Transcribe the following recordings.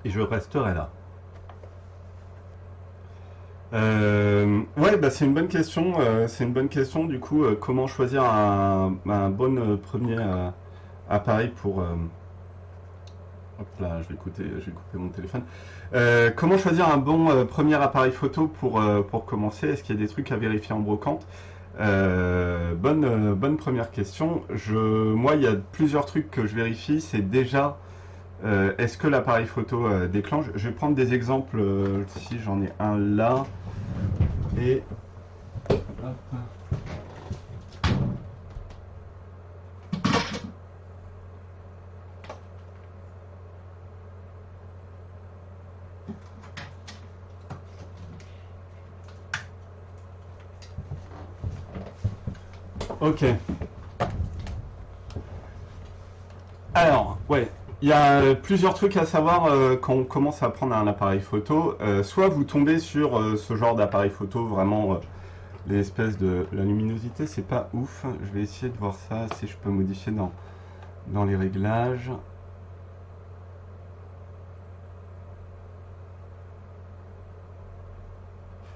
Et je resterai là. Ouais, bah c'est une bonne question. C'est une bonne question. Du coup, comment choisir un bon premier appareil pour. Hop là, je vais couper mon téléphone. Comment choisir un bon premier appareil photo pour commencer? Est-ce qu'il y a des trucs à vérifier en brocante? Bonne première question. Moi, il y a plusieurs trucs que je vérifie. C'est déjà, est-ce que l'appareil photo déclenche? Je vais prendre des exemples. Si j'en ai un là. Et ok. Alors, ouais, il y a plusieurs trucs à savoir quand on commence à prendre un appareil photo. Soit vous tombez sur ce genre d'appareil photo, vraiment les espèces de... La luminosité, c'est pas ouf. Je vais essayer de voir ça, si je peux modifier dans les réglages.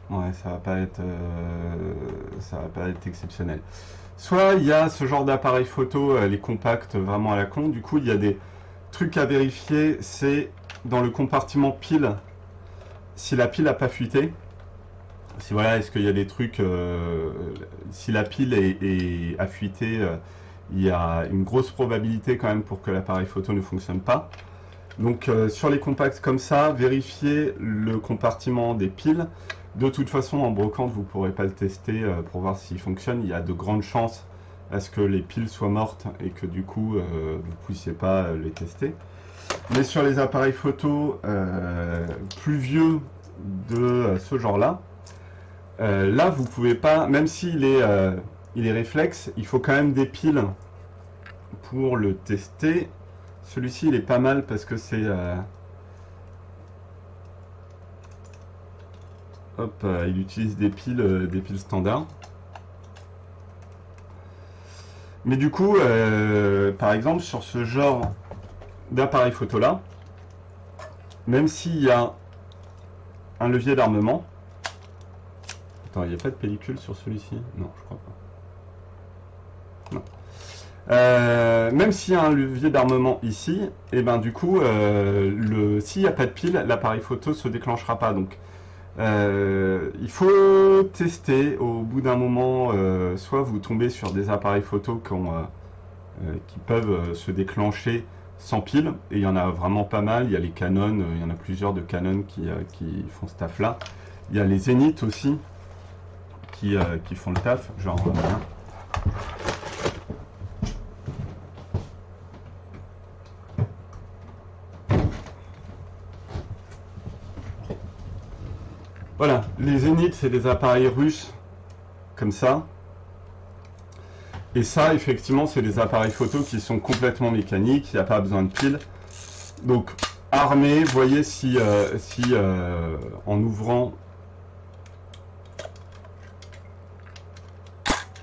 Ouais, ça va pas être exceptionnel. Soit il y a ce genre d'appareil photo, les compacts vraiment à la con. Du coup, il y a des trucs à vérifier. C'est dans le compartiment pile, si la pile n'a pas fuité. Si voilà, est-ce qu'il y a des trucs, si la pile a fuité, il y a une grosse probabilité quand même pour que l'appareil photo ne fonctionne pas. Donc sur les compacts comme ça, vérifiez le compartiment des piles. De toute façon, en brocante, vous ne pourrez pas le tester pour voir s'il fonctionne. Il y a de grandes chances à ce que les piles soient mortes et que du coup, vous ne puissiez pas les tester. Mais sur les appareils photo plus vieux de ce genre-là, là, vous pouvez pas, même s'il il est réflexe, il faut quand même des piles pour le tester. Celui-ci, il est pas mal parce que c'est... hop, il utilise des piles standards. Mais du coup, par exemple, sur ce genre d'appareil photo là, même s'il y a un levier d'armement, attends, il n'y a pas de pellicule sur celui-ci? Non, je crois pas. Non. Même s'il y a un levier d'armement ici, et ben du coup, s'il n'y a pas de pile, l'appareil photo se déclenchera pas. Donc, il faut tester. Au bout d'un moment, soit vous tombez sur des appareils photo qui peuvent se déclencher sans pile, et il y en a vraiment pas mal. Il y a les Canon, il y en a plusieurs de Canon qui font ce taf là. Il y a les Zenith aussi qui font le taf, genre voilà, les Zenith c'est des appareils russes comme ça. Et ça, effectivement, c'est des appareils photo qui sont complètement mécaniques, il n'y a pas besoin de piles. Donc, armé, voyez si en ouvrant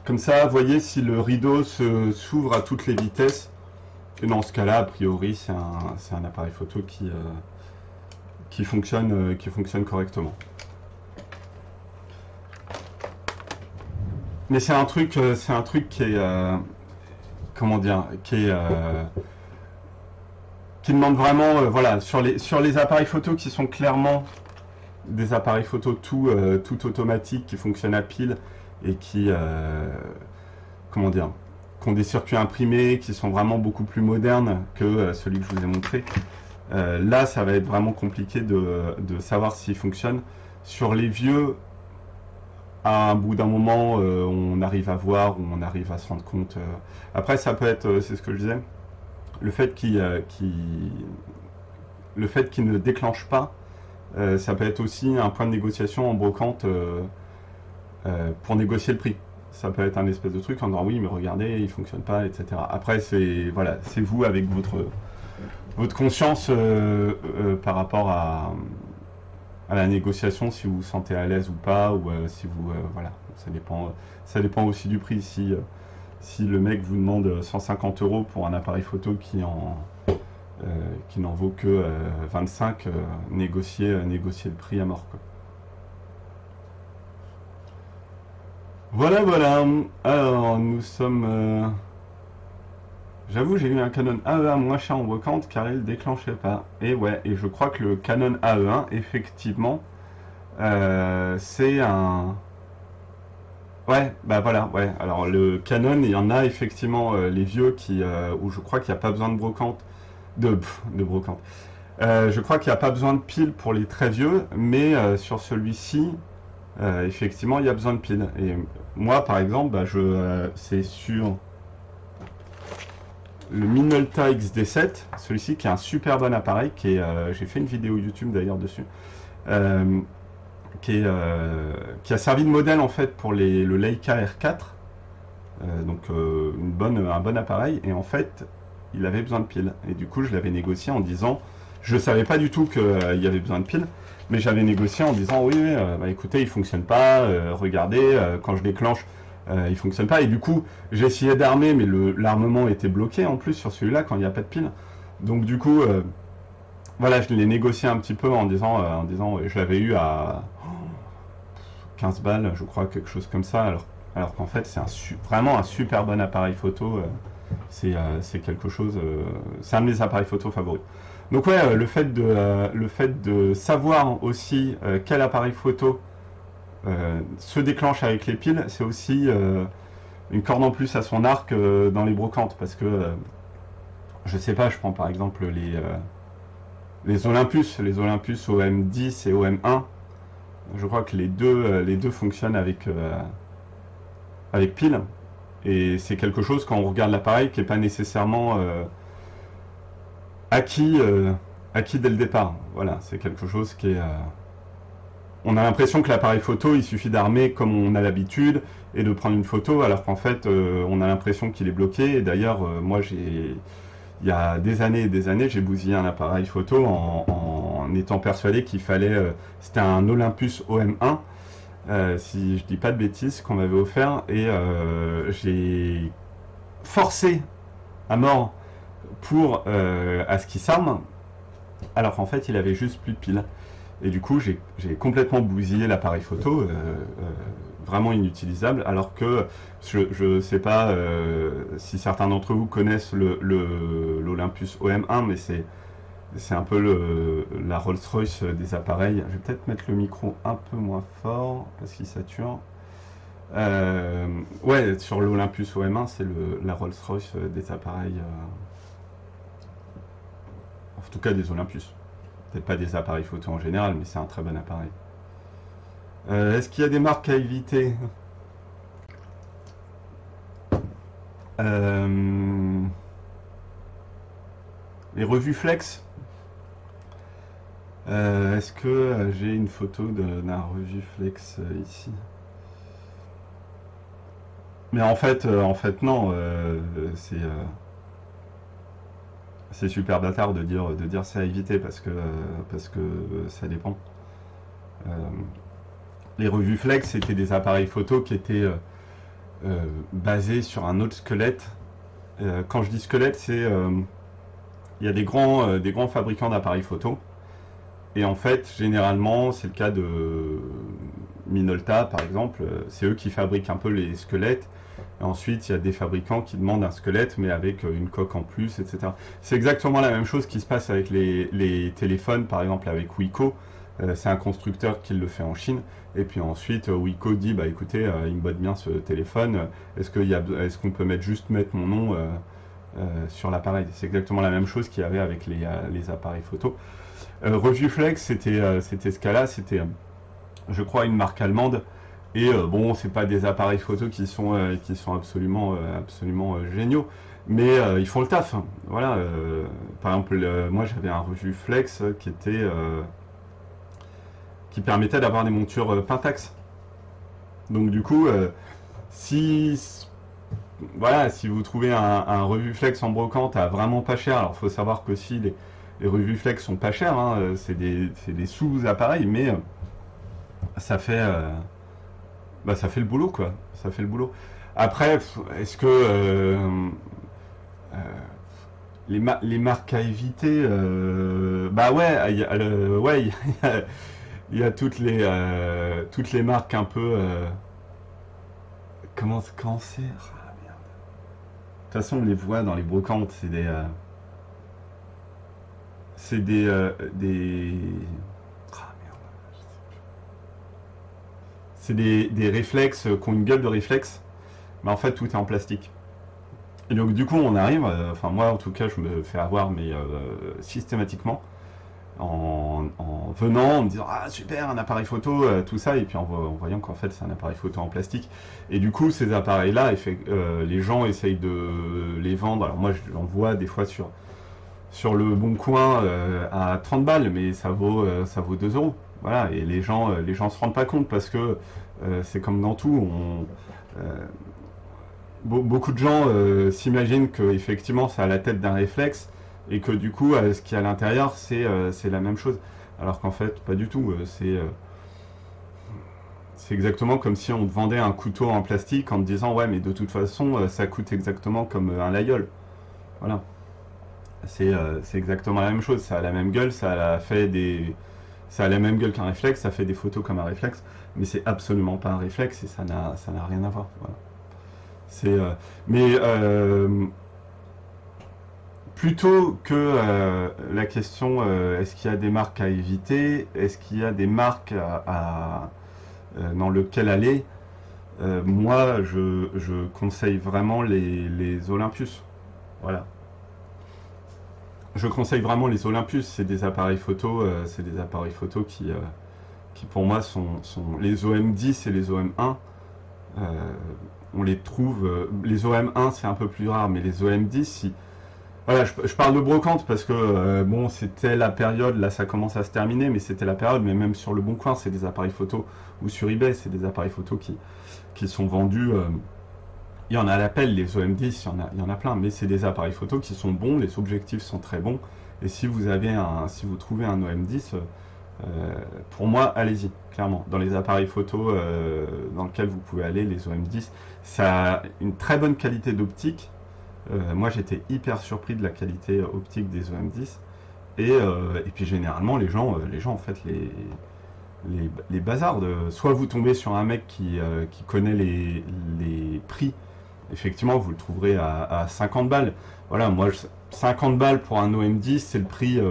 comme ça, voyez si le rideau s'ouvre à toutes les vitesses. Et dans ce cas-là, a priori, c'est un appareil photo qui fonctionne correctement. Mais c'est un truc qui est comment dire, qui demande vraiment, voilà, sur les appareils photo qui sont clairement des appareils photo tout automatiques qui fonctionnent à pile et comment dire, qui ont des circuits imprimés, qui sont vraiment beaucoup plus modernes que celui que je vous ai montré. Là, ça va être vraiment compliqué de savoir s'il fonctionne. Sur les vieux, à un bout d'un moment, on arrive à voir ou on arrive à se rendre compte. Après, ça peut être, c'est ce que je disais, le fait qu'il ne déclenche pas, ça peut être aussi un point de négociation en brocante pour négocier le prix. Ça peut être un espèce de truc en disant oui, mais regardez, il fonctionne pas, etc. Après, c'est voilà, c'est vous avec votre conscience par rapport à la négociation, si vous vous sentez à l'aise ou pas, ou si vous voilà, ça dépend aussi du prix. Si le mec vous demande 150 € pour un appareil photo qui n'en vaut que 25, négocier le prix à mort, quoi. Voilà, voilà. Alors, nous sommes... J'avoue, j'ai eu un Canon AE1 moins cher en brocante car il déclenchait pas. Et ouais, et je crois que le Canon AE1, effectivement, c'est un... Ouais, bah voilà, ouais. Alors le Canon, il y en a effectivement les vieux qui, où je crois qu'il n'y a pas besoin de brocante, de brocante. Je crois qu'il n'y a pas besoin de pile pour les très vieux, mais sur celui-ci, effectivement, il y a besoin de pile. Et moi, par exemple, bah, c'est sur le Minolta XD7, celui-ci qui est un super bon appareil, j'ai fait une vidéo YouTube d'ailleurs dessus, euh, qui a servi de modèle en fait pour le Leica R4, donc un bon appareil, et en fait il avait besoin de piles, et du coup je l'avais négocié en disant, je savais pas du tout qu'il y avait besoin de piles, mais j'avais négocié en disant oui, bah, écoutez, il fonctionne pas, regardez, quand je déclenche, il fonctionne pas, et du coup j'ai essayé d'armer, mais l'armement était bloqué en plus sur celui-là quand il n'y a pas de pile, donc du coup voilà, je l'ai négocié un petit peu en disant je l'avais eu à 15 balles, je crois, quelque chose comme ça, alors qu'en fait c'est vraiment un super bon appareil photo, c'est quelque chose, c'est un de mes appareils photo favoris. Donc ouais, le fait de savoir aussi quel appareil photo se déclenche avec les piles, c'est aussi une corde en plus à son arc dans les brocantes, parce que je sais pas, je prends par exemple les Olympus OM10 et OM1, je crois que les deux fonctionnent avec pile, et c'est quelque chose quand on regarde l'appareil qui n'est pas nécessairement acquis, acquis dès le départ. Voilà, c'est quelque chose qui est... on a l'impression que l'appareil photo, il suffit d'armer comme on a l'habitude et de prendre une photo, alors qu'en fait, on a l'impression qu'il est bloqué. Et d'ailleurs, moi, il y a des années et des années, j'ai bousillé un appareil photo en étant persuadé qu'il fallait... c'était un Olympus OM1, si je dis pas de bêtises, qu'on m'avait offert, et j'ai forcé à mort pour à ce qu'il s'arme, alors qu'en fait il avait juste plus de piles. Et du coup j'ai complètement bousillé l'appareil photo, vraiment inutilisable, alors que je sais pas si certains d'entre vous connaissent l'Olympus OM1, mais c'est un peu la Rolls-Royce des appareils. Je vais peut-être mettre le micro un peu moins fort parce qu'il sature. Ouais, sur l'Olympus OM1, c'est la Rolls-Royce des appareils, en tout cas des Olympus. Peut-être pas des appareils photo en général, mais c'est un très bon appareil. Est-ce qu'il y a des marques à éviter? Les revues Flex. Est-ce que j'ai une photo d'un revue Flex ici? Mais en fait non, c'est super bâtard de dire c'est à éviter parce que ça dépend. Les revues Flex, c'était des appareils photo qui étaient basés sur un autre squelette. Quand je dis squelette, c'est il y a des grands fabricants d'appareils photo. Et en fait, généralement, c'est le cas de Minolta, par exemple. C'est eux qui fabriquent un peu les squelettes. Et ensuite, il y a des fabricants qui demandent un squelette, mais avec une coque en plus, etc. C'est exactement la même chose qui se passe avec les téléphones, par exemple avec Wiko. C'est un constructeur qui le fait en Chine. Et puis ensuite, Wiko dit, bah écoutez, il me botte bien ce téléphone. Est-ce qu'on peut juste mettre mon nom sur l'appareil? C'est exactement la même chose qu'il y avait avec les appareils photo. Revuflex, c'était ce cas-là, c'était, je crois, une marque allemande. Et bon, c'est pas des appareils photo qui sont absolument géniaux, mais ils font le taf. Voilà. Par exemple, moi j'avais un Revuflex qui permettait d'avoir des montures Pentax. Donc du coup, si vous trouvez un Revuflex en brocante à vraiment pas cher, alors faut savoir qu'aussi les Revuflex sont pas chers, hein, c'est des sous-appareils, mais ça fait ça fait le boulot, quoi. Ça fait le boulot. Après, est-ce que les marques à éviter, bah ouais, ouais, il y a toutes les marques un peu. Comment c'est? Ah, merde. De toute façon, on les voit dans les brocantes, des. Ah, merde. C'est des réflexes qui ont une gueule de réflexe, mais en fait, tout est en plastique. Et donc, du coup, on arrive, enfin, moi en tout cas, je me fais avoir, mais systématiquement, en venant, en me disant ah super un appareil photo, tout ça, et puis en voyant qu'en fait c'est un appareil photo en plastique. Et du coup ces appareils là, les gens essayent de les vendre. Alors moi j'en vois des fois sur le bon coin à 30 balles, mais ça vaut 2 euros. Voilà, et les gens se rendent pas compte parce que c'est comme dans tout, beaucoup de gens s'imaginent que effectivement ça a la tête d'un réflexe et que du coup ce qui est à l'intérieur c'est la même chose, alors qu'en fait pas du tout. C'est exactement comme si on te vendait un couteau en plastique en te disant ouais mais de toute façon ça coûte exactement comme un layol. Voilà, c'est exactement la même chose, ça a la même gueule, ça a la même gueule qu'un réflexe, ça fait des photos comme un réflexe, mais c'est absolument pas un réflexe et ça n'a rien à voir. Voilà. C'est, mais plutôt que la question est-ce qu'il y a des marques à éviter, est-ce qu'il y a des marques dans lequel aller, moi je conseille vraiment les Olympus. Voilà. Je conseille vraiment les Olympus, c'est des appareils photo qui pour moi sont les OM10 et les OM1. euh, on les trouve, les OM1 c'est un peu plus rare, mais les OM10, si, voilà, je parle de brocante parce que bon, c'était la période, là ça commence à se terminer, mais c'était la période, mais même sur le Bon Coin, c'est des appareils photo, ou sur eBay, c'est des appareils photo qui sont vendus. Il y en a à l'appel, les OM10, il y en a plein, mais c'est des appareils photo qui sont bons, les objectifs sont très bons, et si vous trouvez un OM10, pour moi, allez-y, clairement. Dans les appareils photo dans lesquels vous pouvez aller, les OM10, ça a une très bonne qualité d'optique. Moi, j'étais hyper surpris de la qualité optique des OM10. Et puis, généralement, les gens en fait, les bazardent. Soit vous tombez sur un mec qui connaît les prix. Effectivement, vous le trouverez à 50 balles. Voilà, 50 balles pour un OM10, c'est le prix.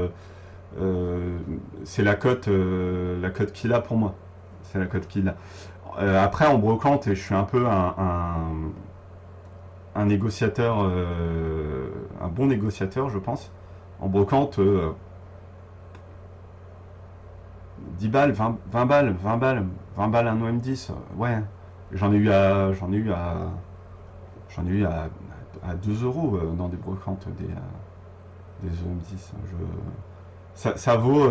C'est la cote qu'il a pour moi. C'est la cote qu'il a. Après, en brocante, et je suis un peu un négociateur, un bon négociateur, je pense. En brocante, 10 balles, 20 balles, 20 balles un OM10, ouais. J'en ai eu à, j'en ai eu à, j'en ai eu à 2 euros dans des brocantes des OM10. Ça vaut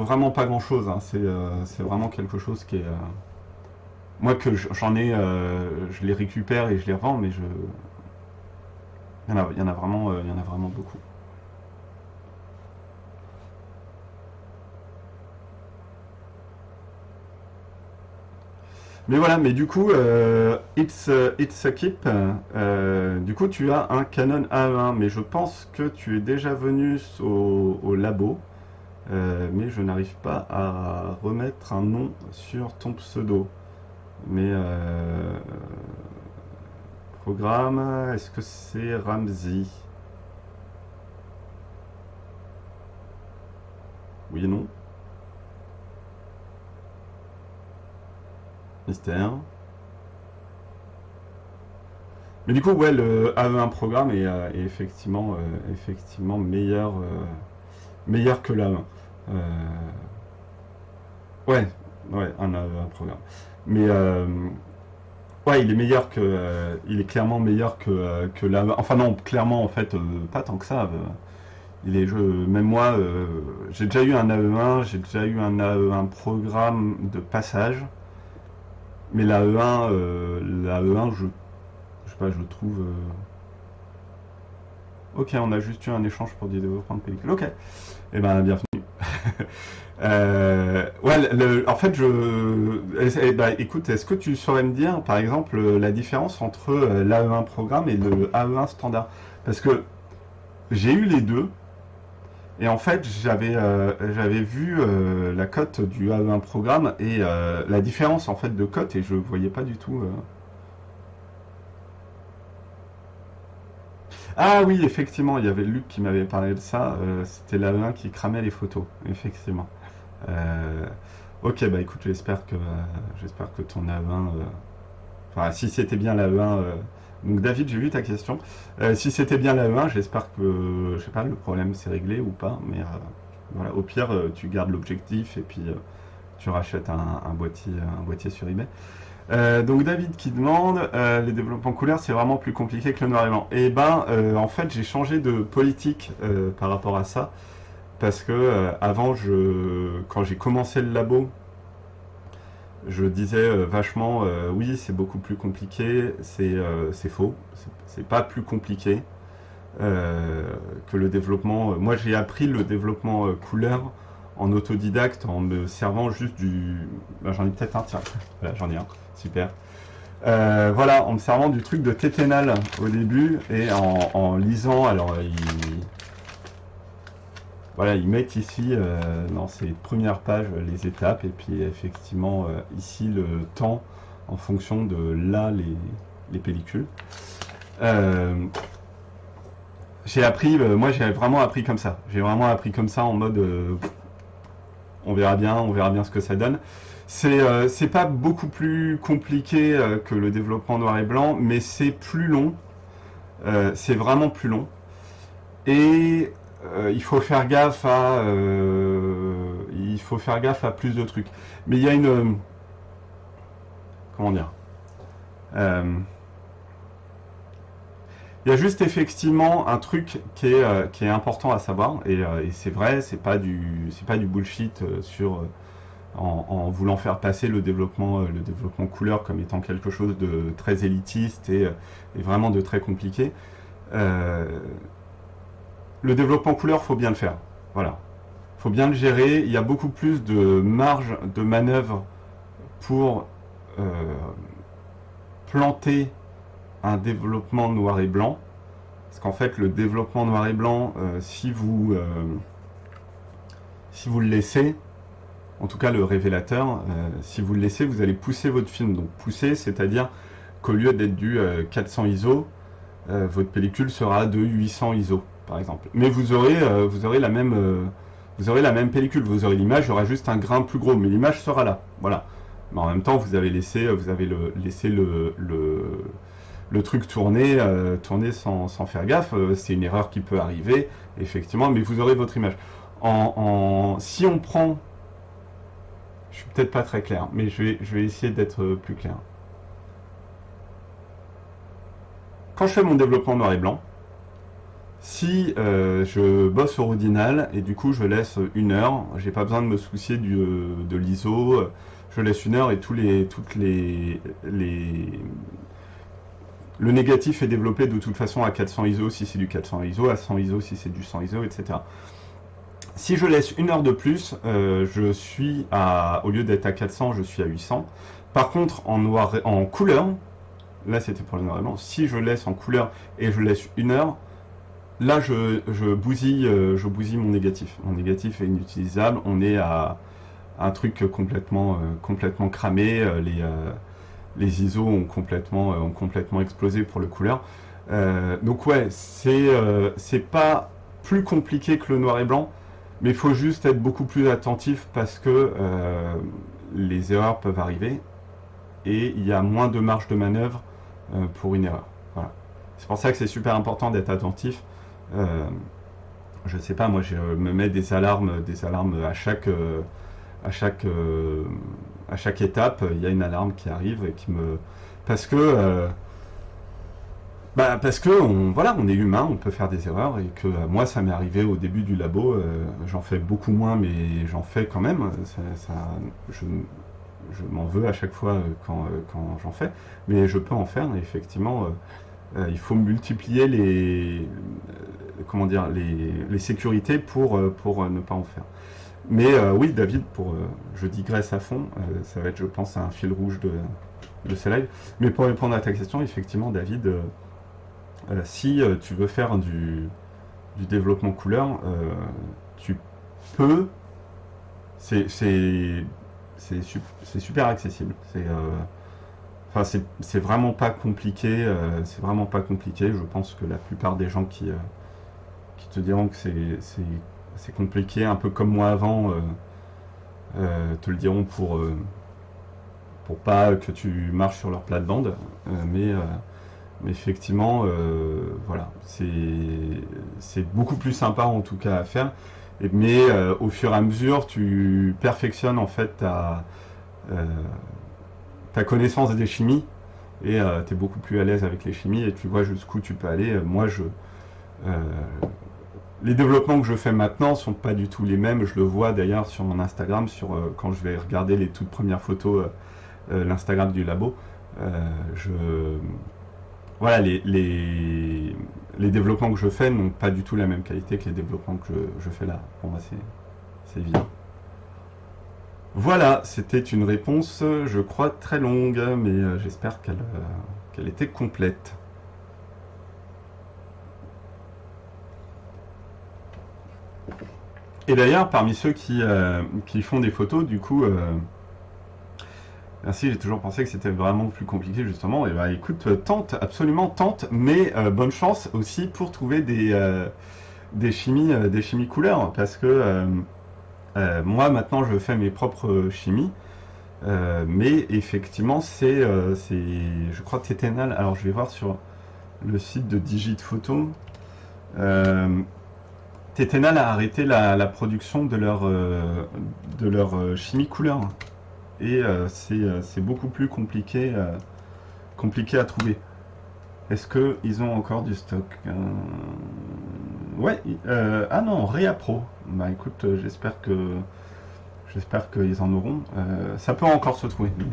vraiment pas grand chose, hein. C'est vraiment quelque chose qui est. Moi, j'en ai, je les récupère et je les revends, mais il y en a vraiment, il y en a vraiment beaucoup. Mais voilà, mais du coup, it's a keep. Du coup, tu as un Canon A1, mais je pense que tu es déjà venu au labo, mais je n'arrive pas à remettre un nom sur ton pseudo. Mais programme, est-ce que c'est Ramsey? Oui et non. Mystère. Mais du coup, ouais, le AE1 programme est effectivement meilleur que l'A1. Ouais, ouais, un AE1 programme. Mais ouais, il est clairement meilleur que l'AE1. Enfin non, clairement en fait, pas tant que ça. Même moi, j'ai déjà eu un AE1, j'ai déjà eu un AE1 programme de passage. Mais la E1, je sais pas, je le trouve. Ok, on a juste eu un échange pour des développements de pellicule. Ok, eh ben bienvenue. Ouais, en fait, bah, écoute, est-ce que tu saurais me dire, par exemple, la différence entre l'AE1 programme et le AE1 standard? Parce que J'ai eu les deux. Et en fait, j'avais vu la cote du AE1 programme et la différence en fait de cote et je voyais pas du tout. Ah oui, effectivement, il y avait Luc qui m'avait parlé de ça. C'était l'AE1 qui cramait les photos, effectivement. Euh, ok, bah écoute, j'espère que ton AE1, enfin si c'était bien l'AE1. Donc David, j'ai vu ta question. Si c'était bien l'AE1, j'espère que, je sais pas, le problème s'est réglé ou pas. Mais voilà, au pire, tu gardes l'objectif et puis tu rachètes un boîtier sur eBay. Donc David qui demande, les développements couleurs, c'est vraiment plus compliqué que le noir et blanc. Et ben, en fait, j'ai changé de politique par rapport à ça, parce que avant, quand j'ai commencé le labo, je disais vachement, oui, c'est beaucoup plus compliqué, c'est faux, c'est pas plus compliqué que le développement. Moi, j'ai appris le développement couleur en autodidacte en me servant juste du. Ben, j'en ai peut-être un, tiens, voilà, j'en ai un, super. Voilà, en me servant du truc de Tetenal au début et en lisant. Alors, voilà, ils mettent ici dans ces premières pages les étapes et puis effectivement ici le temps en fonction de là les pellicules. Euh, moi j'ai vraiment appris comme ça. J'ai vraiment appris comme ça en mode on verra bien ce que ça donne. C'est pas beaucoup plus compliqué que le développement noir et blanc, mais c'est plus long. C'est vraiment plus long. Et il faut faire gaffe à plus de trucs. Mais il y a comment dire, euh, il y a juste effectivement un truc qui est important à savoir et c'est vrai, c'est pas du bullshit en voulant faire passer le développement couleur comme étant quelque chose de très élitiste et vraiment de très compliqué. Euh, le développement couleur, faut bien le faire. Voilà. Faut bien le gérer. Il y a beaucoup plus de marge de manœuvre pour euh, planter un développement noir et blanc. Parce qu'en fait, le développement noir et blanc, si vous le laissez, en tout cas le révélateur, si vous le laissez, vous allez pousser votre film. Donc pousser, c'est-à-dire qu'au lieu d'être du 400 ISO, votre pellicule sera de 800 ISO, par exemple. Mais vous aurez la même pellicule, vous aurez l'image, il y aura juste un grain plus gros, mais l'image sera là. Voilà. Mais en même temps, vous avez laissé le truc tourner sans faire gaffe. C'est une erreur qui peut arriver, effectivement, mais vous aurez votre image. Si on prend, je suis peut-être pas très clair, mais je vais essayer d'être plus clair. Quand je fais mon développement noir et blanc, si je bosse au Rodinal et du coup je laisse 1 heure, j'ai pas besoin de me soucier de l'ISO, je laisse 1 heure et le négatif est développé de toute façon à 400 ISO si c'est du 400 ISO, à 100 ISO si c'est du 100 ISO, etc. Si je laisse 1 heure de plus, au lieu d'être à 400, je suis à 800. Par contre, en couleur, là c'était pour le noir et blanc, si je laisse en couleur et je laisse 1 heure, là je bousille mon négatif. Mon négatif est inutilisable, on est à un truc complètement cramé, les ISO ont complètement explosé pour le couleur. Donc ouais, c'est pas plus compliqué que le noir et blanc, mais il faut juste être beaucoup plus attentif parce que les erreurs peuvent arriver et il y a moins de marge de manœuvre pour une erreur. Voilà. C'est pour ça que c'est super important d'être attentif. Je sais pas, moi je me mets des alarmes à chaque étape. Il y a une alarme qui arrive et qui me parce que voilà, on est humain, on peut faire des erreurs et que moi ça m'est arrivé au début du labo. J'en fais beaucoup moins, mais j'en fais quand même. Je m'en veux à chaque fois quand j'en fais, mais je peux en faire. Et effectivement, il faut multiplier comment dire, les sécurités pour ne pas en faire. Mais oui, David, je digresse à fond, ça va être, je pense, un fil rouge de ce live. Mais pour répondre à ta question, effectivement, David, si tu veux faire du développement couleur, tu peux, c'est super accessible. Enfin, c'est vraiment pas compliqué. C'est vraiment pas compliqué. Je pense que la plupart des gens qui te diront que c'est compliqué, un peu comme moi avant, te le diront pour pas que tu marches sur leur plate-bande. Mais effectivement, voilà, c'est beaucoup plus sympa en tout cas à faire. Mais au fur et à mesure, tu perfectionnes en fait ta connaissance des chimies et tu es beaucoup plus à l'aise avec les chimies et tu vois jusqu'où tu peux aller. Euh, les développements que je fais maintenant sont pas du tout les mêmes. Je le vois d'ailleurs sur mon Instagram, quand je vais regarder les toutes premières photos, l'Instagram du labo. Je voilà, les développements que je fais n'ont pas du tout la même qualité que les développements que je fais là. Pour moi, c'est évident. Voilà, c'était une réponse, je crois, très longue, mais j'espère qu'elle était complète. Et d'ailleurs, parmi ceux qui font des photos, du coup, merci, j'ai toujours pensé que c'était vraiment plus compliqué justement. Et bah écoute, tente, absolument tente, mais bonne chance aussi pour trouver des chimies couleurs, parce que moi maintenant je fais mes propres chimies, mais effectivement je crois Tetenal. Alors je vais voir sur le site de Digit Photo. Tetenal a arrêté la production de leur chimie couleur et c'est beaucoup plus compliqué à trouver. Est-ce qu'ils ont encore du stock? Ouais, ah non, Réapro. Bah écoute, j'espère qu'ils en auront. Ça peut encore se trouver, mais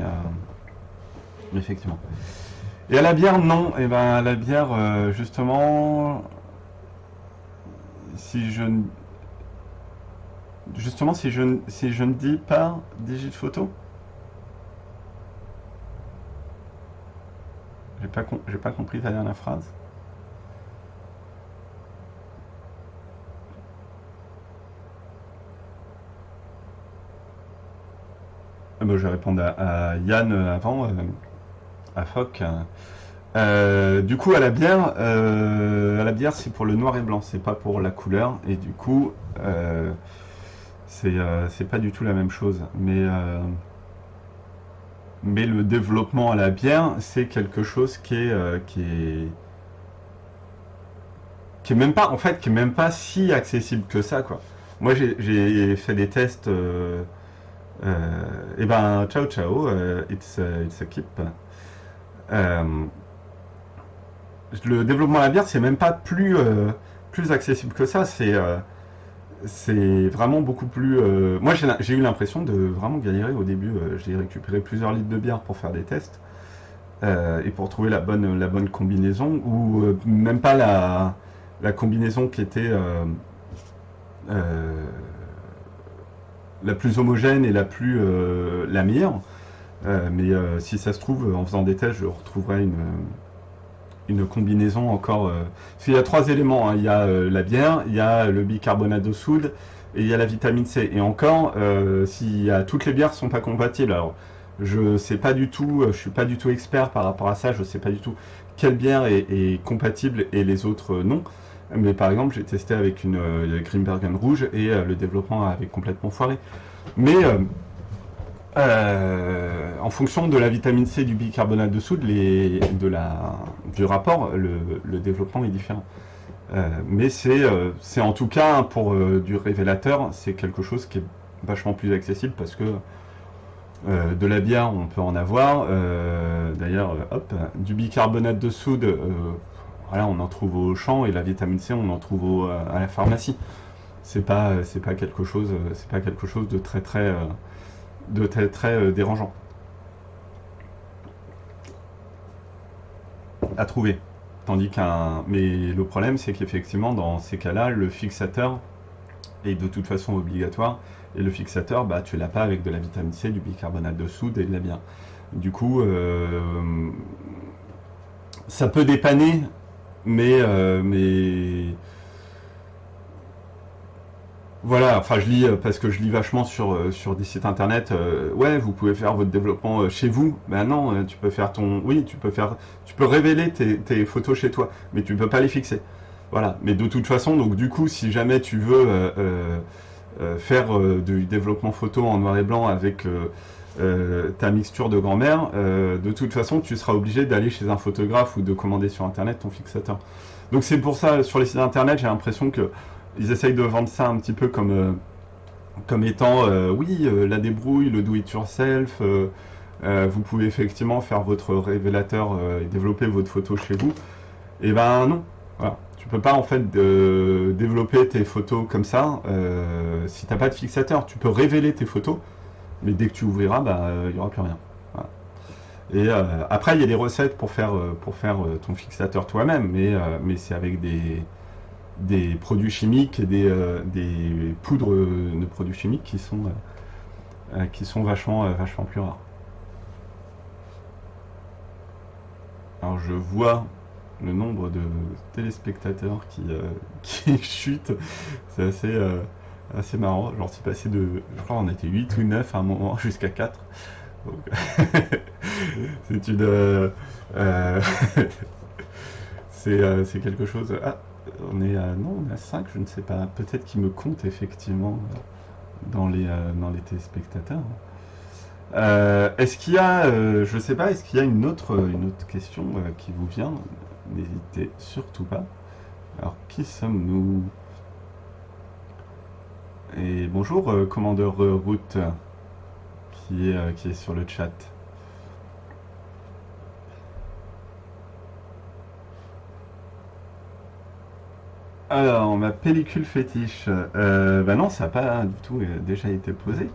effectivement. Et à la bière, non. Et ben à la bière, justement, si je ne dis pas Digit Photo. J'ai pas compris ta dernière phrase. Ah bah, je vais répondre à Yann avant, à Foc. Du coup, à la bière, c'est pour le noir et blanc, c'est pas pour la couleur, et du coup, c'est pas du tout la même chose. Mais le développement à la bière, c'est quelque chose qui est même pas, en fait, qui est même pas si accessible que ça, quoi. Moi, j'ai fait des tests. Et ben, ciao ciao, it's a keep. Euh, le développement à la bière, c'est même pas plus accessible que ça. C'est vraiment beaucoup plus. Moi, j'ai eu l'impression de vraiment galérer au début. J'ai récupéré plusieurs litres de bière pour faire des tests et pour trouver la bonne combinaison, ou même pas la combinaison qui était la plus homogène et la meilleure. Mais si ça se trouve, en faisant des tests, je retrouverai une combinaison encore. Parce qu'il y a trois éléments, hein. Il y a la bière, il y a le bicarbonate de soude et il y a la vitamine C. Et encore, toutes les bières sont pas compatibles. Alors, je sais pas du tout, je suis pas du tout expert par rapport à ça. Je sais pas du tout quelle bière est compatible et les autres non. Mais par exemple, j'ai testé avec une Grimbergen rouge et le développement avait complètement foiré. Mais en fonction de la vitamine C, du bicarbonate de soude, du rapport, le développement est différent. Mais c'est en tout cas pour du révélateur, c'est quelque chose qui est vachement plus accessible parce que de la bière, on peut en avoir. D'ailleurs, hop, du bicarbonate de soude, voilà, on en trouve au champ, et la vitamine C, on en trouve à la pharmacie. C'est pas quelque chose de très dérangeant à trouver. Mais le problème, c'est qu'effectivement, dans ces cas-là, le fixateur est de toute façon obligatoire. Et le fixateur, bah, tu l'as pas avec de la vitamine C, du bicarbonate de soude et de la bière. Du coup, ça peut dépanner, mais Voilà, enfin je lis parce que je lis vachement sur des sites internet. Ouais, vous pouvez faire votre développement chez vous. Ben non, tu peux faire oui, tu peux révéler tes photos chez toi, mais tu peux pas les fixer. Voilà. Mais de toute façon, donc du coup, si jamais tu veux faire du développement photo en noir et blanc avec ta mixture de grand-mère, de toute façon, tu seras obligé d'aller chez un photographe ou de commander sur internet ton fixateur. Donc c'est pour ça, sur les sites internet, j'ai l'impression que ils essayent de vendre ça un petit peu comme étant, oui, la débrouille, le do-it-yourself. Vous pouvez effectivement faire votre révélateur et développer votre photo chez vous. Et ben non, voilà. Tu peux pas en fait développer tes photos comme ça si t'as pas de fixateur. Tu peux révéler tes photos, mais dès que tu ouvriras, bah il y aura plus rien. Voilà. Et après, il y a des recettes pour faire ton fixateur toi-même, mais c'est avec des produits chimiques et des poudres de produits chimiques qui sont vachement plus rares. Alors je vois le nombre de téléspectateurs qui chute, c'est assez marrant. Genre c'est passé je crois on était 8 ou 9 à un moment jusqu'à 4. Donc, c'est une... euh, c'est quelque chose... Ah, non, on est à 5, je ne sais pas. Peut-être qu'il me compte effectivement dans les téléspectateurs. Est-ce qu'il y a, je sais pas, est-ce qu'il y a une autre question qui vous vient? N'hésitez surtout pas. Alors, qui sommes-nous? Et bonjour, commandeur Route, qui est sur le chat. Alors, ma pellicule fétiche, bah non, ça n'a pas du tout déjà été posé.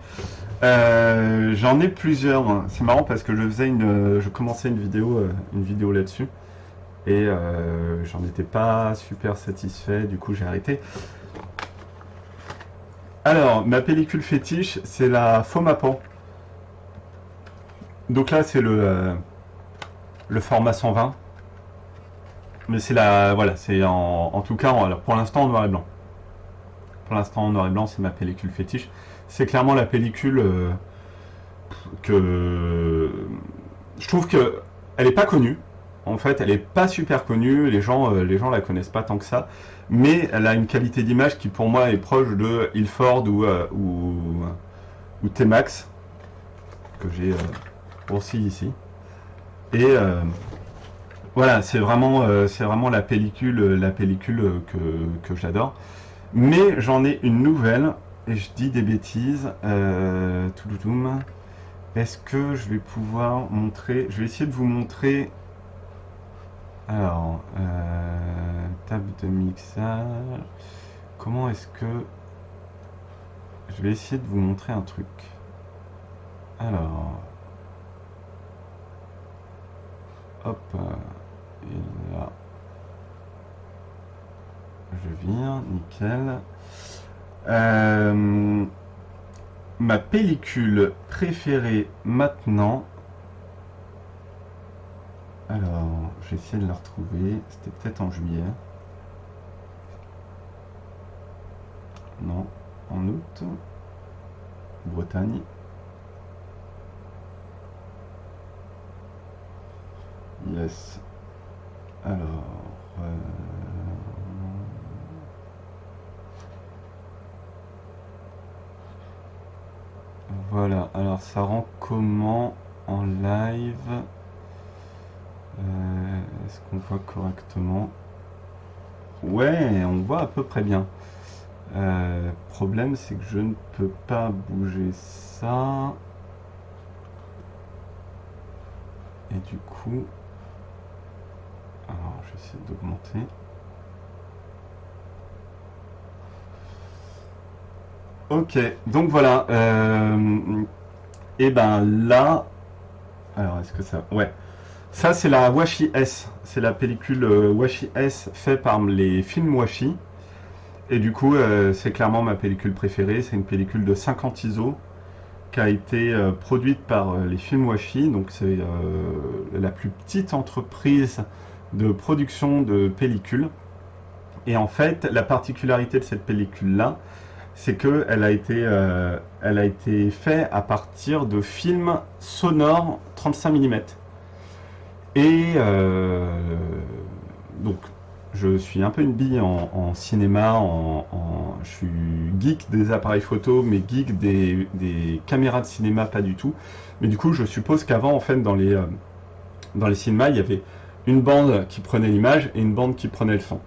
J'en ai plusieurs. C'est marrant parce que je commençais une vidéo là-dessus et j'en étais pas super satisfait. Du coup, j'ai arrêté. Alors, ma pellicule fétiche, c'est la Fomapan. Donc là, c'est le format 120. Mais c'est voilà, c'est en tout cas, alors pour l'instant en noir et blanc. Pour l'instant en noir et blanc, c'est ma pellicule fétiche. C'est clairement la pellicule que je trouve que elle est pas connue. En fait, elle est pas super connue. Les gens la connaissent pas tant que ça. Mais elle a une qualité d'image qui pour moi est proche de Ilford ou T-Max que j'ai aussi ici. Et voilà, c'est vraiment la pellicule que j'adore. Mais j'en ai une nouvelle, et je dis des bêtises. Touloutoum. Est-ce que je vais pouvoir montrer? Je vais essayer de vous montrer. Alors, table de mixage. Comment est-ce que... Je vais essayer de vous montrer un truc. Alors... Hop, et là, je viens, nickel. Ma pellicule préférée maintenant. Alors, j'ai essayé de la retrouver. C'était peut-être en juillet. Non, en août. Bretagne. Yes. Alors, voilà. Alors, ça rend comment en live? Est-ce qu'on voit correctement? Ouais, on voit à peu près bien. Problème, c'est que je ne peux pas bouger ça. Et du coup... Alors, j'essaie d'augmenter. Ok, donc voilà. Et ben là... Alors, est-ce que ça... Ouais. Ça, c'est la Washi S. C'est la pellicule Washi S faite par les films Washi. Et du coup, c'est clairement ma pellicule préférée. C'est une pellicule de 50 ISO qui a été produite par les films Washi. Donc, c'est la plus petite entreprise de production de pellicules. Et en fait, la particularité de cette pellicule-là, c'est que elle a été faite à partir de films sonores 35 mm. Et donc, je suis un peu une bille en cinéma, je suis geek des appareils photo, mais geek des caméras de cinéma, pas du tout. Mais du coup, je suppose qu'avant, en fait, dans les cinémas, il y avait une bande qui prenait l'image et une bande qui prenait le son.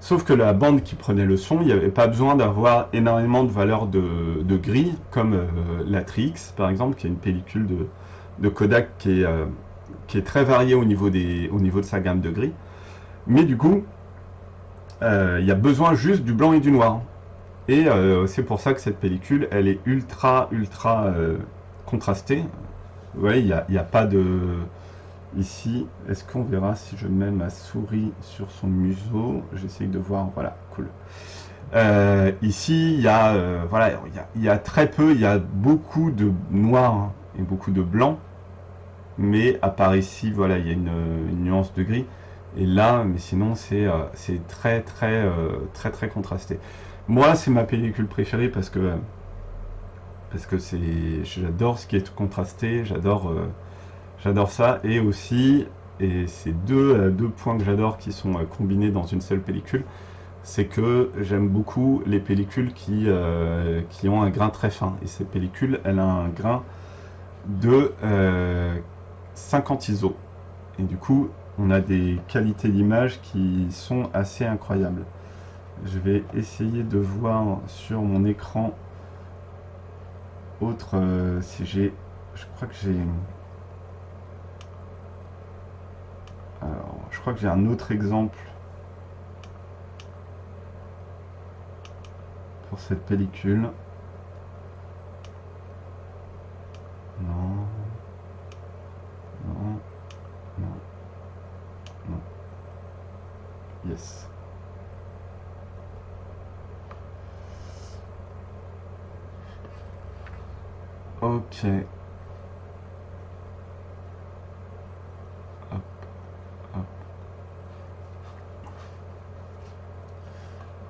Sauf que la bande qui prenait le son, il n'y avait pas besoin d'avoir énormément de valeur de gris, comme la Tri-X, par exemple, qui est une pellicule de Kodak qui est très variée au niveau de sa gamme de gris. Mais du coup, il y a besoin juste du blanc et du noir. Et c'est pour ça que cette pellicule, elle est ultra contrastée. Vous voyez, il n'y a pas de... Ici, est-ce qu'on verra si je mets ma souris sur son museau? J'essaye de voir, voilà, cool. Ici, voilà, il y a très peu, il y a beaucoup de noir et beaucoup de blanc. Mais à part ici, voilà, il y a une nuance de gris. Et là, mais sinon, c'est très contrasté. Moi, c'est ma pellicule préférée parce que j'adore ce qui est contrasté, j'adore ça. Et aussi, et c'est deux points que j'adore qui sont combinés dans une seule pellicule, c'est que j'aime beaucoup les pellicules qui ont un grain très fin. Et cette pellicule, elle a un grain de 50 ISO. Et du coup, on a des qualités d'image qui sont assez incroyables. Je vais essayer de voir sur mon écran autre si j'ai... Je crois que j'ai... Alors, je crois que j'ai un autre exemple pour cette pellicule. Non. Non. Non. Non. Yes. Ok. Hop, hop.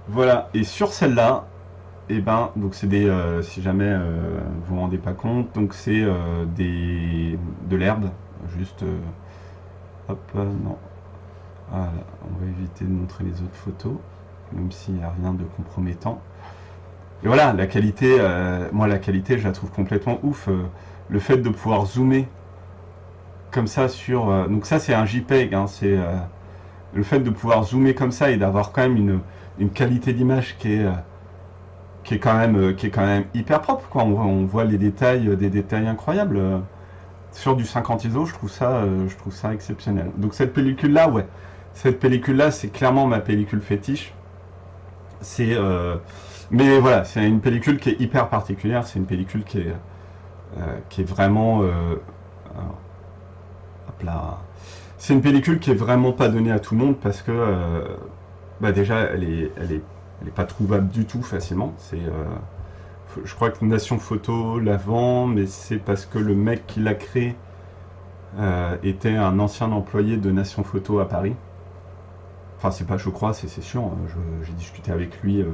Voilà. Et sur celle-là, et ben, donc c'est des, si jamais vous vous rendez pas compte, donc c'est de l'herbe, juste, hop, non, voilà, on va éviter de montrer les autres photos, même s'il n'y a rien de compromettant. Et voilà, la qualité, moi la qualité, je la trouve complètement ouf. Le fait de pouvoir zoomer comme ça sur, donc ça c'est un JPEG, hein, c'est le fait de pouvoir zoomer comme ça et d'avoir quand même une qualité d'image qui est quand même hyper propre, quoi. On voit les détails, des détails incroyables. Sur du 50 ISO, je trouve ça exceptionnel. Donc cette pellicule-là, ouais, cette pellicule-là, c'est clairement ma pellicule fétiche. Mais voilà, c'est une pellicule qui est hyper particulière. C'est une pellicule qui est vraiment, hop là. C'est une pellicule qui est vraiment pas donnée à tout le monde parce que, bah déjà, elle est pas trouvable du tout facilement. Je crois que Nation Photo la vend, mais c'est parce que le mec qui l'a créé était un ancien employé de Nation Photo à Paris. Enfin, c'est pas, je crois, c'est sûr. J'ai discuté avec lui,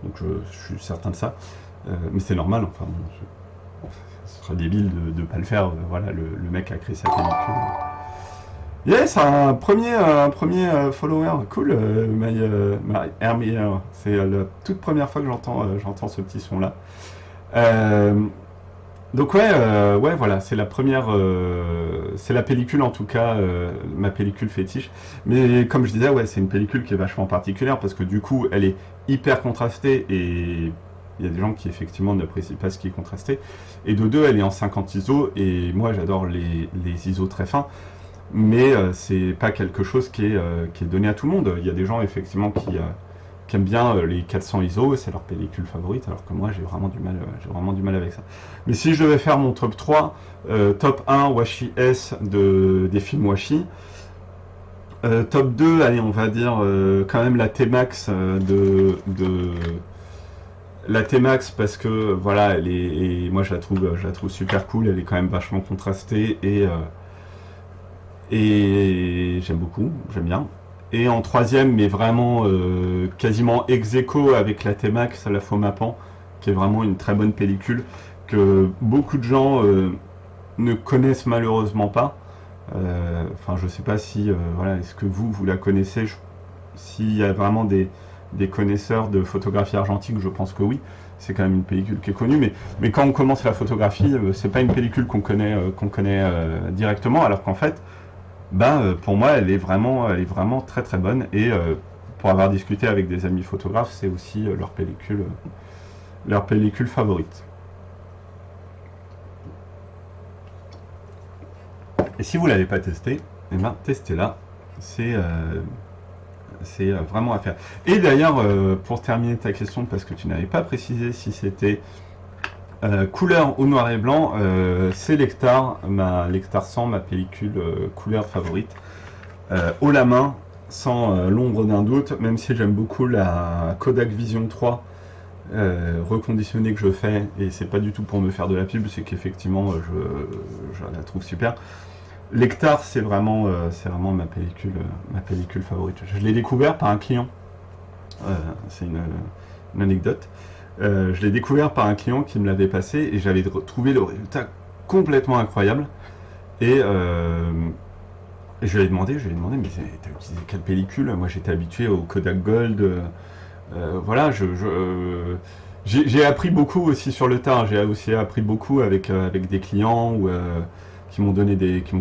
donc je suis certain de ça. Mais c'est normal. Enfin, ce serait débile de pas le faire. Voilà, le mec a créé sa pellicule. Yes, un premier follower, cool, my Hermier. C'est la toute première fois que j'entends ce petit son là. Donc ouais, voilà, c'est la première, c'est la pellicule en tout cas, ma pellicule fétiche. Mais comme je disais, ouais, c'est une pellicule qui est vachement particulière parce que du coup, elle est hyper contrastée et il y a des gens qui effectivement n'apprécient pas ce qui est contrasté. Et de deux, elle est en 50 ISO et moi j'adore les ISO très fins. Mais c'est pas quelque chose qui est donné à tout le monde. Il y a des gens effectivement qui aiment bien les 400 ISO, c'est leur pellicule favorite, alors que moi j'ai vraiment du mal avec ça. Mais si je devais faire mon top 3, top 1 Washi S des films Washi, top 2, allez, on va dire quand même la T-Max la T-Max parce que voilà, et moi je la trouve super cool, elle est quand même vachement contrastée et j'aime beaucoup, j'aime bien. Et en troisième, mais vraiment quasiment ex aequo avec la T-Max, la Fomapan, qui est vraiment une très bonne pellicule que beaucoup de gens ne connaissent malheureusement pas. Enfin, je sais pas si, voilà, est-ce que vous la connaissez? S'il y a vraiment des connaisseurs de photographie argentique, je pense que oui. C'est quand même une pellicule qui est connue, mais quand on commence la photographie, c'est pas une pellicule qu'on connaît directement, alors qu'en fait, pour moi, elle est vraiment très très bonne. Et pour avoir discuté avec des amis photographes, c'est aussi leur pellicule favorite. Et si vous l'avez pas testé, eh ben testez-la. C'est vraiment à faire. Et d'ailleurs, pour terminer ta question, parce que tu n'avais pas précisé si c'était couleur ou noir et blanc, c'est l'Hectar 100, ma pellicule couleur favorite. Haut la main, sans l'ombre d'un doute, même si j'aime beaucoup la Kodak Vision 3 reconditionnée que je fais, et c'est pas du tout pour me faire de la pub, c'est qu'effectivement je la trouve super. L'Hectar, c'est vraiment ma pellicule favorite. Je l'ai découvert par un client. C'est une anecdote. Je l'ai découvert par un client qui me l'avait passé et j'avais trouvé le résultat complètement incroyable. Et je lui ai demandé, mais t'as utilisé quelle pellicule? Moi, j'étais habitué au Kodak Gold. Voilà, j'ai appris beaucoup aussi sur le tas. J'ai aussi appris beaucoup avec des clients ou qui m'ont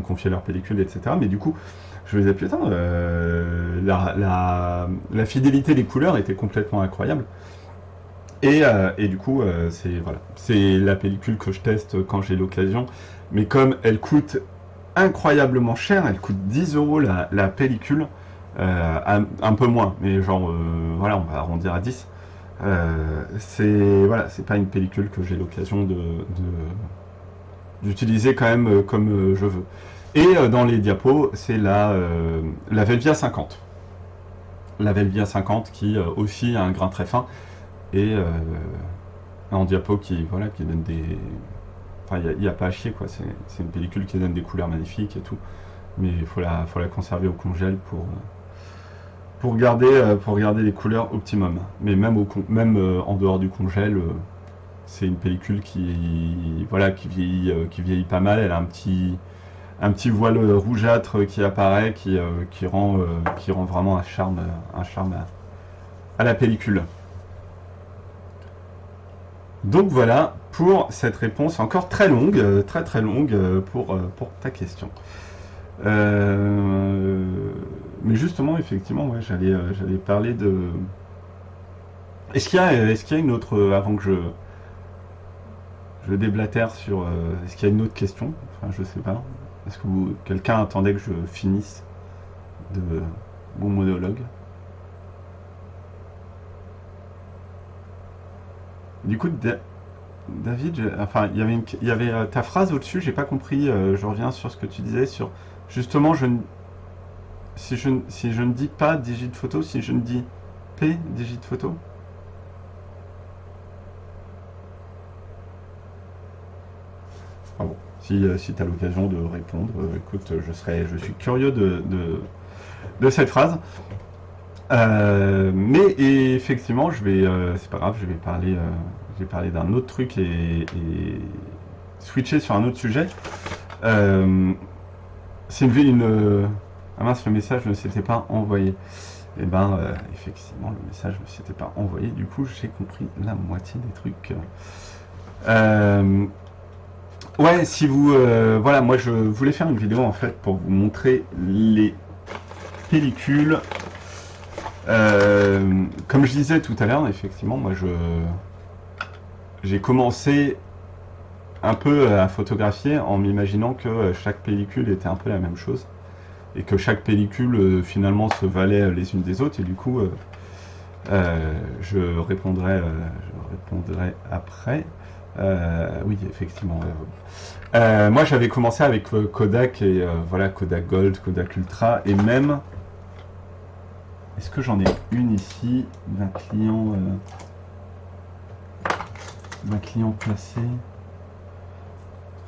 confié leur pellicule, etc. Mais du coup, je me disais, putain, la fidélité des couleurs était complètement incroyable. Et du coup, c'est la pellicule que je teste quand j'ai l'occasion. Mais comme elle coûte incroyablement cher, elle coûte 10 € la pellicule, un peu moins, mais genre, voilà, on va arrondir à 10. C'est pas une pellicule que j'ai l'occasion d'utiliser quand même comme je veux. Et dans les diapos, c'est la Velvia 50. La Velvia 50 qui aussi a un grain très fin et en diapo qui donne des... Enfin, il n'y a pas à chier, quoi. C'est une pellicule qui donne des couleurs magnifiques et tout. Mais il faut la conserver au congèle pour garder les couleurs optimum. Mais même en dehors du congèle, c'est une pellicule qui vieillit pas mal. Elle a un petit voile rougeâtre qui apparaît, qui rend vraiment un charme à la pellicule. Donc voilà pour cette réponse encore très longue, très longue pour ta question. Mais justement, effectivement, ouais, j'allais parler de... Est-ce qu'il y a une autre, avant que je déblatère sur... est-ce qu'il y a une autre question? Enfin, je sais pas. Est-ce que quelqu'un attendait que je finisse de mon monologue? Du coup, David, enfin, il y avait ta phrase au-dessus, j'ai pas compris, je reviens sur ce que tu disais, sur justement, si je ne dis pas digit photo, si je ne dis P digit photo. Ah bon, si tu as l'occasion de répondre, écoute, je suis curieux de cette phrase. Mais effectivement, c'est pas grave, je vais parler d'un autre truc et switcher sur un autre sujet. C'est ah mince, le message ne s'était pas envoyé. Et effectivement, le message ne s'était pas envoyé. Du coup, j'ai compris la moitié des trucs. Ouais, si vous... voilà, moi je voulais faire une vidéo en fait pour vous montrer les pellicules. Comme je disais tout à l'heure, effectivement, moi j'ai commencé un peu à photographier en m'imaginant que chaque pellicule était un peu la même chose et que chaque pellicule finalement se valait les unes des autres, et du coup je répondrai après. Oui, effectivement. Moi j'avais commencé avec Kodak et voilà, Kodak Gold, Kodak Ultra, et même... Est-ce que j'en ai une ici d'un client placé?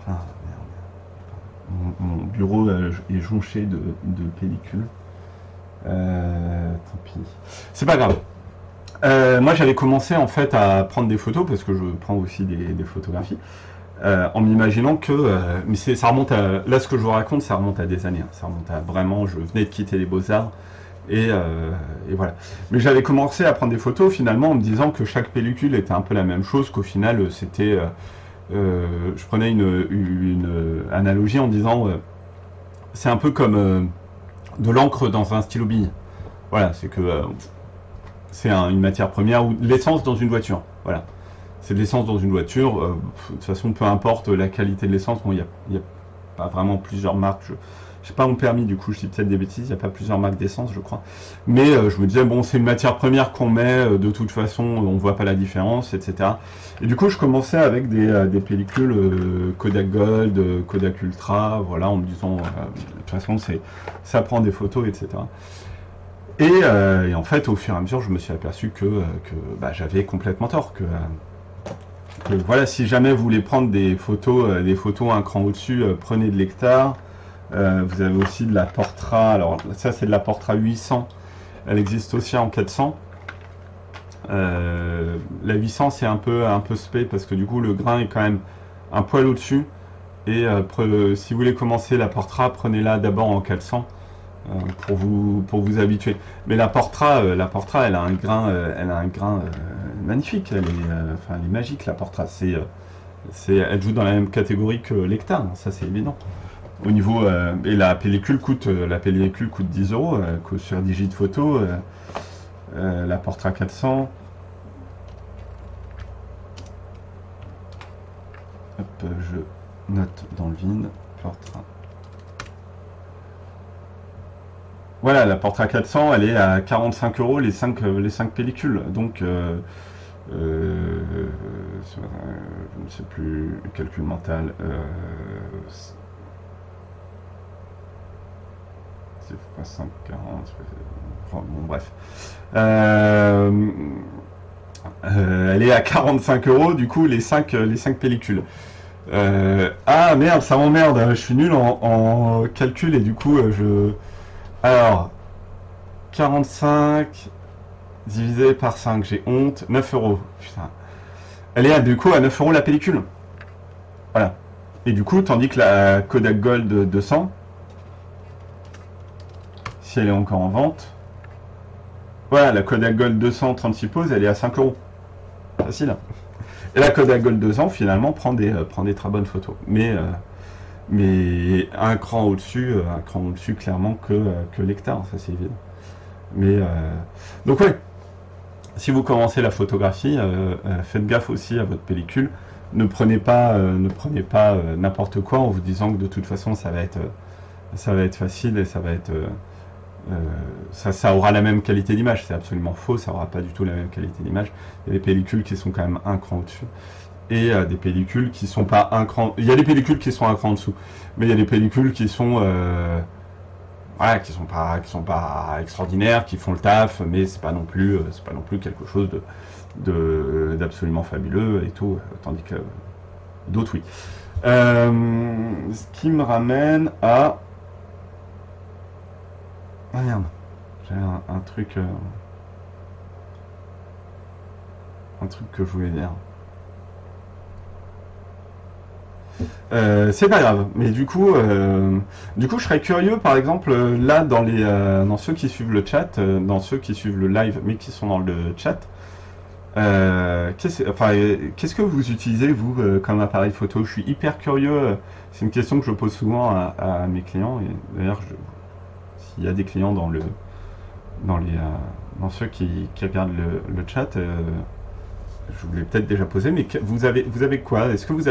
Ah merde. Mon bureau est jonché de pellicules. Tant pis. C'est pas grave. Moi, j'avais commencé en fait à prendre des photos parce que je prends aussi des photographies. En m'imaginant que, mais ça remonte à, là ce que je vous raconte, ça remonte à des années, hein. Ça remonte à vraiment, je venais de quitter les Beaux-Arts et voilà. Mais j'avais commencé à prendre des photos finalement en me disant que chaque pellicule était un peu la même chose, qu'au final c'était, je prenais une analogie en disant, c'est un peu comme de l'encre dans un stylo bille. Voilà, c'est que c'est une matière première ou de l'essence dans une voiture. Voilà. C'est de l'essence dans une voiture. De toute façon, peu importe la qualité de l'essence, bon, il y a pas vraiment plusieurs marques. Je sais pas mon permis, du coup, je dis peut-être des bêtises. Il n'y a pas plusieurs marques d'essence, je crois. Mais je me disais, bon, c'est une matière première qu'on met. De toute façon, on voit pas la différence, etc. Et du coup, je commençais avec des pellicules Kodak Gold, Kodak Ultra, voilà, en me disant, de toute façon, ça prend des photos, etc. Et en fait, au fur et à mesure, je me suis aperçu que bah, j'avais complètement tort, que voilà, si jamais vous voulez prendre des photos un cran au-dessus, prenez de l'hectare. Vous avez aussi de la Portra. Alors ça, c'est de la Portra 800. Elle existe aussi en 400. La 800, c'est un peu spé parce que du coup, le grain est quand même un poil au-dessus. Et si vous voulez commencer la Portra, prenez-la d'abord en 400 pour vous habituer. Mais la Portra, elle a un grain magnifique. Enfin, elle est magique, la Portra. Elle joue dans la même catégorie que l'hectare, ça c'est évident. Au niveau et la pellicule coûte 10 euros sur Digit Photo. La Portra 400. Hop, je note dans le vide. Portra. Voilà, la Portra 400, elle est à 45 euros les 5 pellicules. Donc, je ne sais plus, le calcul mental. C'est pas 5,40. Bon, bref. Elle est à 45 euros, du coup, les 5 pellicules. Ah merde, ça m'emmerde, je suis nul en calcul et du coup, Alors, 45 divisé par 5, j'ai honte, 9 euros. Putain. Elle est du coup à 9 euros la pellicule. Voilà. Et du coup, tandis que la Kodak Gold 200, si elle est encore en vente, voilà, la Kodak Gold 200 36 poses, elle est à 5 euros. Facile. Et la Kodak Gold 200, finalement, prend des très bonnes photos. Mais un cran au-dessus, clairement, que l'hectare, ça c'est évident. Mais donc ouais, si vous commencez la photographie, faites gaffe aussi à votre pellicule. Ne prenez pas n'importe quoi en vous disant que de toute façon ça va être facile et ça aura la même qualité d'image. C'est absolument faux, ça aura pas du tout la même qualité d'image. Il y a des pellicules qui sont quand même un cran au-dessus et des pellicules qui sont pas un cran. Il y a des pellicules qui sont un cran en dessous, mais il y a des pellicules qui sont voilà, qui sont pas extraordinaires, qui font le taf, mais c'est pas non plus quelque chose d'absolument fabuleux et tout, tandis que d'autres oui. Ce qui me ramène à ah merde, j'ai un truc que je voulais dire. C'est pas grave, mais du coup, je serais curieux, par exemple, là, dans ceux qui suivent le chat, dans ceux qui suivent le live, mais qui sont dans le chat, qu'est-ce que vous utilisez, vous, comme appareil photo? Je suis hyper curieux, c'est une question que je pose souvent à mes clients, et d'ailleurs, s'il y a des clients dans ceux qui regardent le chat, je vous l'ai peut-être déjà posé, mais vous avez quoi? Est-ce que vous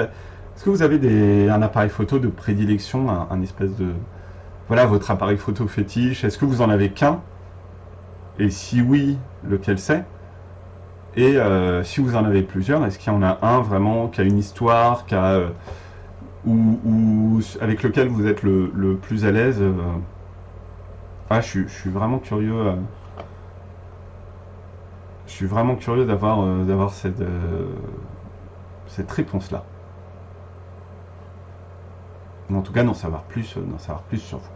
avez un appareil photo de prédilection, un espèce de... Voilà, votre appareil photo fétiche, est-ce que vous en avez qu'un? Et si oui, lequel c'est? Et si vous en avez plusieurs, est-ce qu'il y en a un vraiment qui a une histoire, ou avec lequel vous êtes le plus à l'aise? Ah, je suis vraiment curieux. Je suis vraiment curieux d'avoir cette réponse-là. En tout cas, d'en savoir plus sur vous.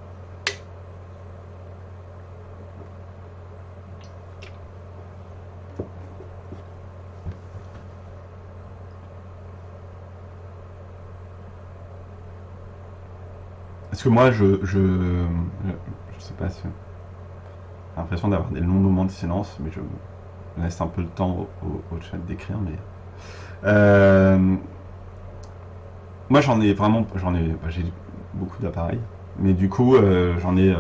Parce que moi, je sais pas si... J'ai l'impression d'avoir des longs moments de silence, mais je me laisse un peu le temps au chat d'écrire, mais... Euh, moi, j'ai beaucoup d'appareils, mais du coup, j'en ai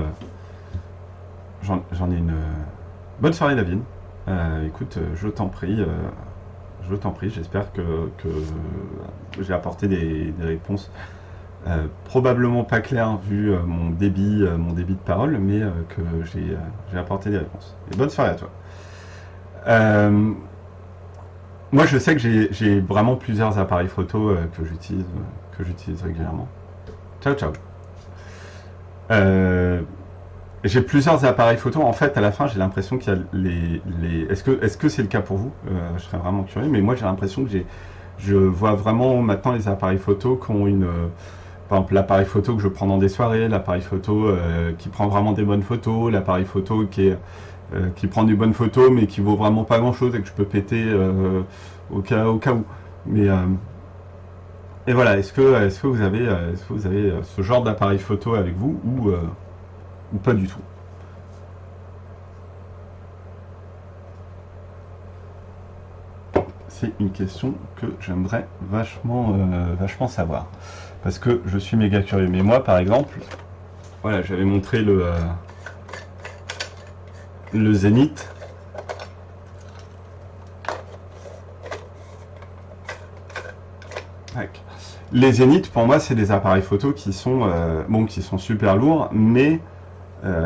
une bonne soirée, David. Écoute, je t'en prie, j'espère que j'ai apporté des réponses probablement pas claires vu mon débit de parole, mais que j'ai apporté des réponses. Et bonne soirée à toi. Euh, Moi, je sais que j'ai vraiment plusieurs appareils photo que j'utilise régulièrement. Ciao, ciao. Euh, j'ai plusieurs appareils photo. En fait, à la fin, j'ai l'impression qu'il y a Est-ce que c'est le cas pour vous? Je serais vraiment curieux. Mais moi, j'ai l'impression que je vois vraiment maintenant les appareils photo qui ont par exemple, l'appareil photo que je prends dans des soirées, l'appareil photo qui prend vraiment des bonnes photos, l'appareil photo qui prend des bonnes photos mais qui vaut vraiment pas grand chose et que je peux péter au cas où. Mais et voilà, est-ce que vous avez ce genre d'appareil photo avec vous ou pas du tout? C'est une question que j'aimerais vachement savoir parce que je suis méga curieux. Mais moi, par exemple, voilà, j'avais montré le Zénith. Les Zénith, pour moi, c'est des appareils photo qui sont super lourds, mais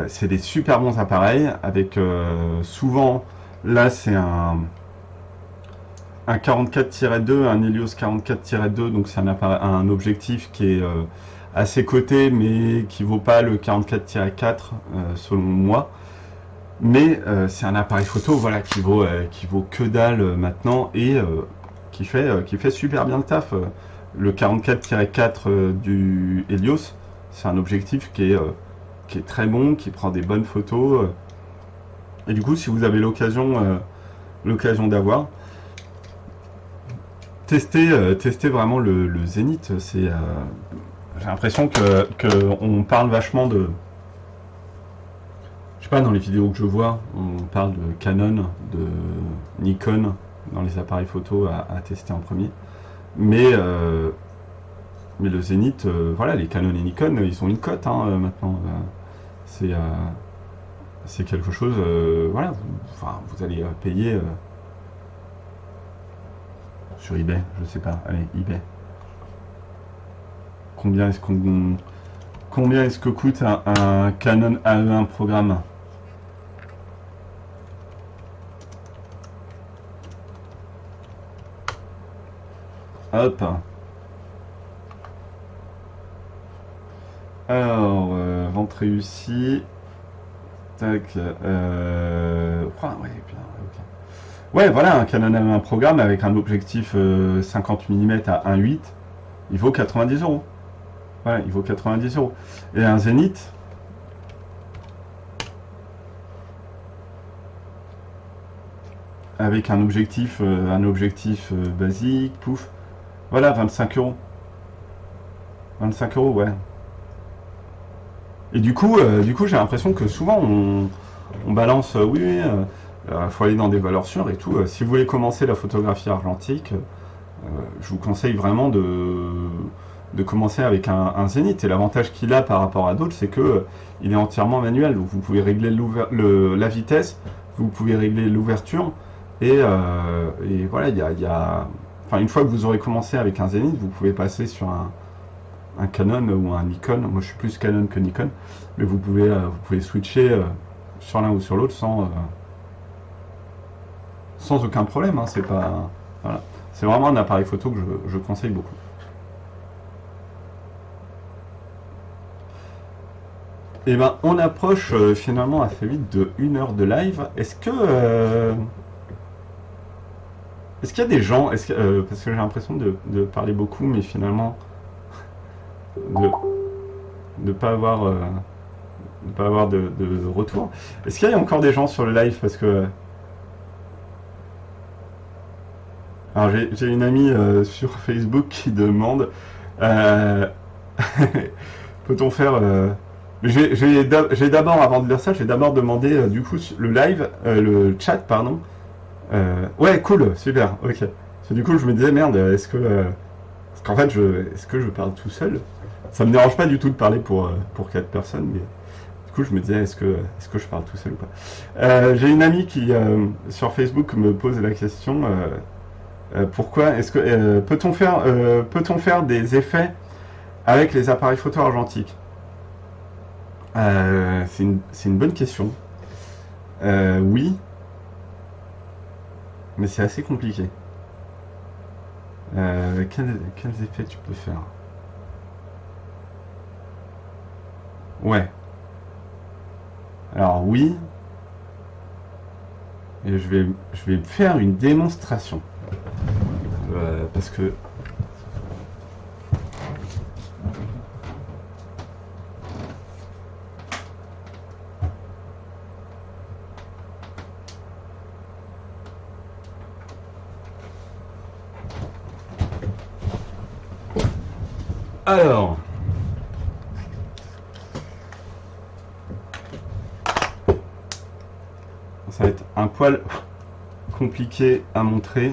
c'est des super bons appareils avec souvent, là, c'est un 44-2, un Helios 44-2, donc c'est un objectif qui est à ses côtés, mais qui vaut pas le 44-4 selon moi. Mais c'est un appareil photo, voilà, qui vaut que dalle maintenant et qui fait super bien le taf. Le 44-4 du Helios, c'est un objectif qui est très bon, qui prend des bonnes photos. Et du coup, si vous avez l'occasion d'avoir, testez vraiment le Zénith. J'ai l'impression que on parle vachement de, je sais pas, dans les vidéos que je vois, on parle de Canon, de Nikon dans les appareils photo à tester en premier. Mais mais le Zénith, voilà, les Canon et Nikon, ils ont une cote maintenant. C'est euh, c'est quelque chose, voilà, vous allez payer sur eBay, je sais pas, allez, eBay. Combien est-ce qu'on, combien est-ce que coûte un Canon AE1 programme? Hop. Alors, vente réussie. Tac. Ouais, bien, ok. Ouais, voilà, un Canon AE1 programme avec un objectif 50 mm à 1.8, il vaut 90 euros. Voilà, il vaut 90 euros. Et un Zénith, avec un objectif basique, pouf, voilà, 25 euros. 25 euros, ouais. Et du coup j'ai l'impression que souvent on balance, oui, oui, faut aller dans des valeurs sûres et tout. Si vous voulez commencer la photographie argentique, je vous conseille vraiment de commencer avec un Zénith. Et l'avantage qu'il a par rapport à d'autres, c'est que il est entièrement manuel. Donc vous pouvez régler la vitesse, vous pouvez régler l'ouverture, et voilà, enfin, une fois que vous aurez commencé avec un Zénith, vous pouvez passer sur un Canon ou un Nikon. Moi, je suis plus Canon que Nikon, mais vous pouvez switcher sur l'un ou sur l'autre sans aucun problème. C'est pas, voilà. C'est vraiment un appareil photo que je conseille beaucoup. Et ben, on approche finalement assez vite de 1 heure de live. Est-ce qu'il y a des gens, parce que j'ai l'impression de parler beaucoup, mais finalement de ne pas avoir, de retour. Est-ce qu'il y a encore des gens sur le live? Parce que alors j'ai une amie sur Facebook qui demande euh, Peut-on faire... Mais j'ai d'abord, avant de dire ça, j'ai d'abord demandé du coup le live, le chat, pardon. Ouais, cool, super, ok. Parce que du coup, je me disais, merde, est-ce que... parce qu'en fait, est-ce que je parle tout seul? Ça me dérange pas du tout de parler pour 4 personnes, mais du coup, je me disais, est-ce que je parle tout seul ou pas? J'ai une amie qui, sur Facebook, me pose la question, pourquoi est-ce que... peut-on faire des effets avec les appareils photo argentiques? C'est une bonne question. Oui, mais c'est assez compliqué. Quels effets tu peux faire? Ouais. Alors oui, et je vais faire une démonstration. Parce que... Alors... Ça va être un poil compliqué à montrer.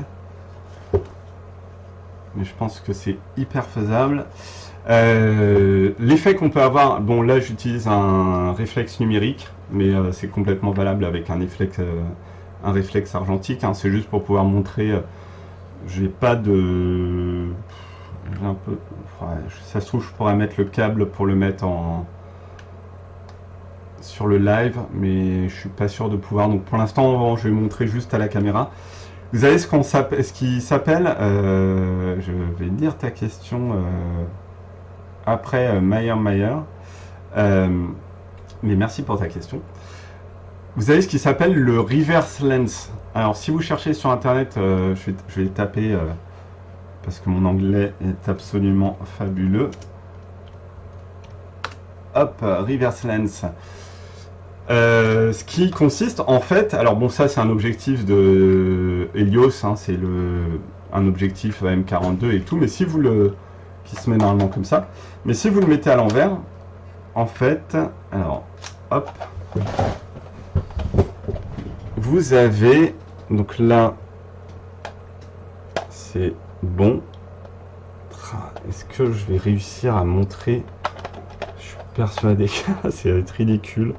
Mais je pense que c'est hyper faisable. L'effet qu'on peut avoir, bon là j'utilise un réflexe numérique, mais c'est complètement valable avec un réflexe argentique, hein. C'est juste pour pouvoir montrer, j'ai pas de... J'ai un peu, ouais, ça se trouve je pourrais mettre le câble pour le mettre sur le live, mais je suis pas sûr de pouvoir, donc pour l'instant je vais montrer juste à la caméra. Vous avez ce qui s'appelle, je vais lire ta question après Mayer. Mais merci pour ta question. Vous avez ce qui s'appelle le reverse lens. Alors si vous cherchez sur internet, je vais taper parce que mon anglais est absolument fabuleux. Hop, reverse lens. Ce qui consiste en fait, alors bon ça c'est un objectif de Helios, hein, c'est un objectif M42 et tout, mais si vous qui se met normalement comme ça, mais si vous le mettez à l'envers, en fait, alors hop, vous avez, donc là c'est bon. Est-ce que je vais réussir à montrer? Je suis persuadé que c'est ridicule.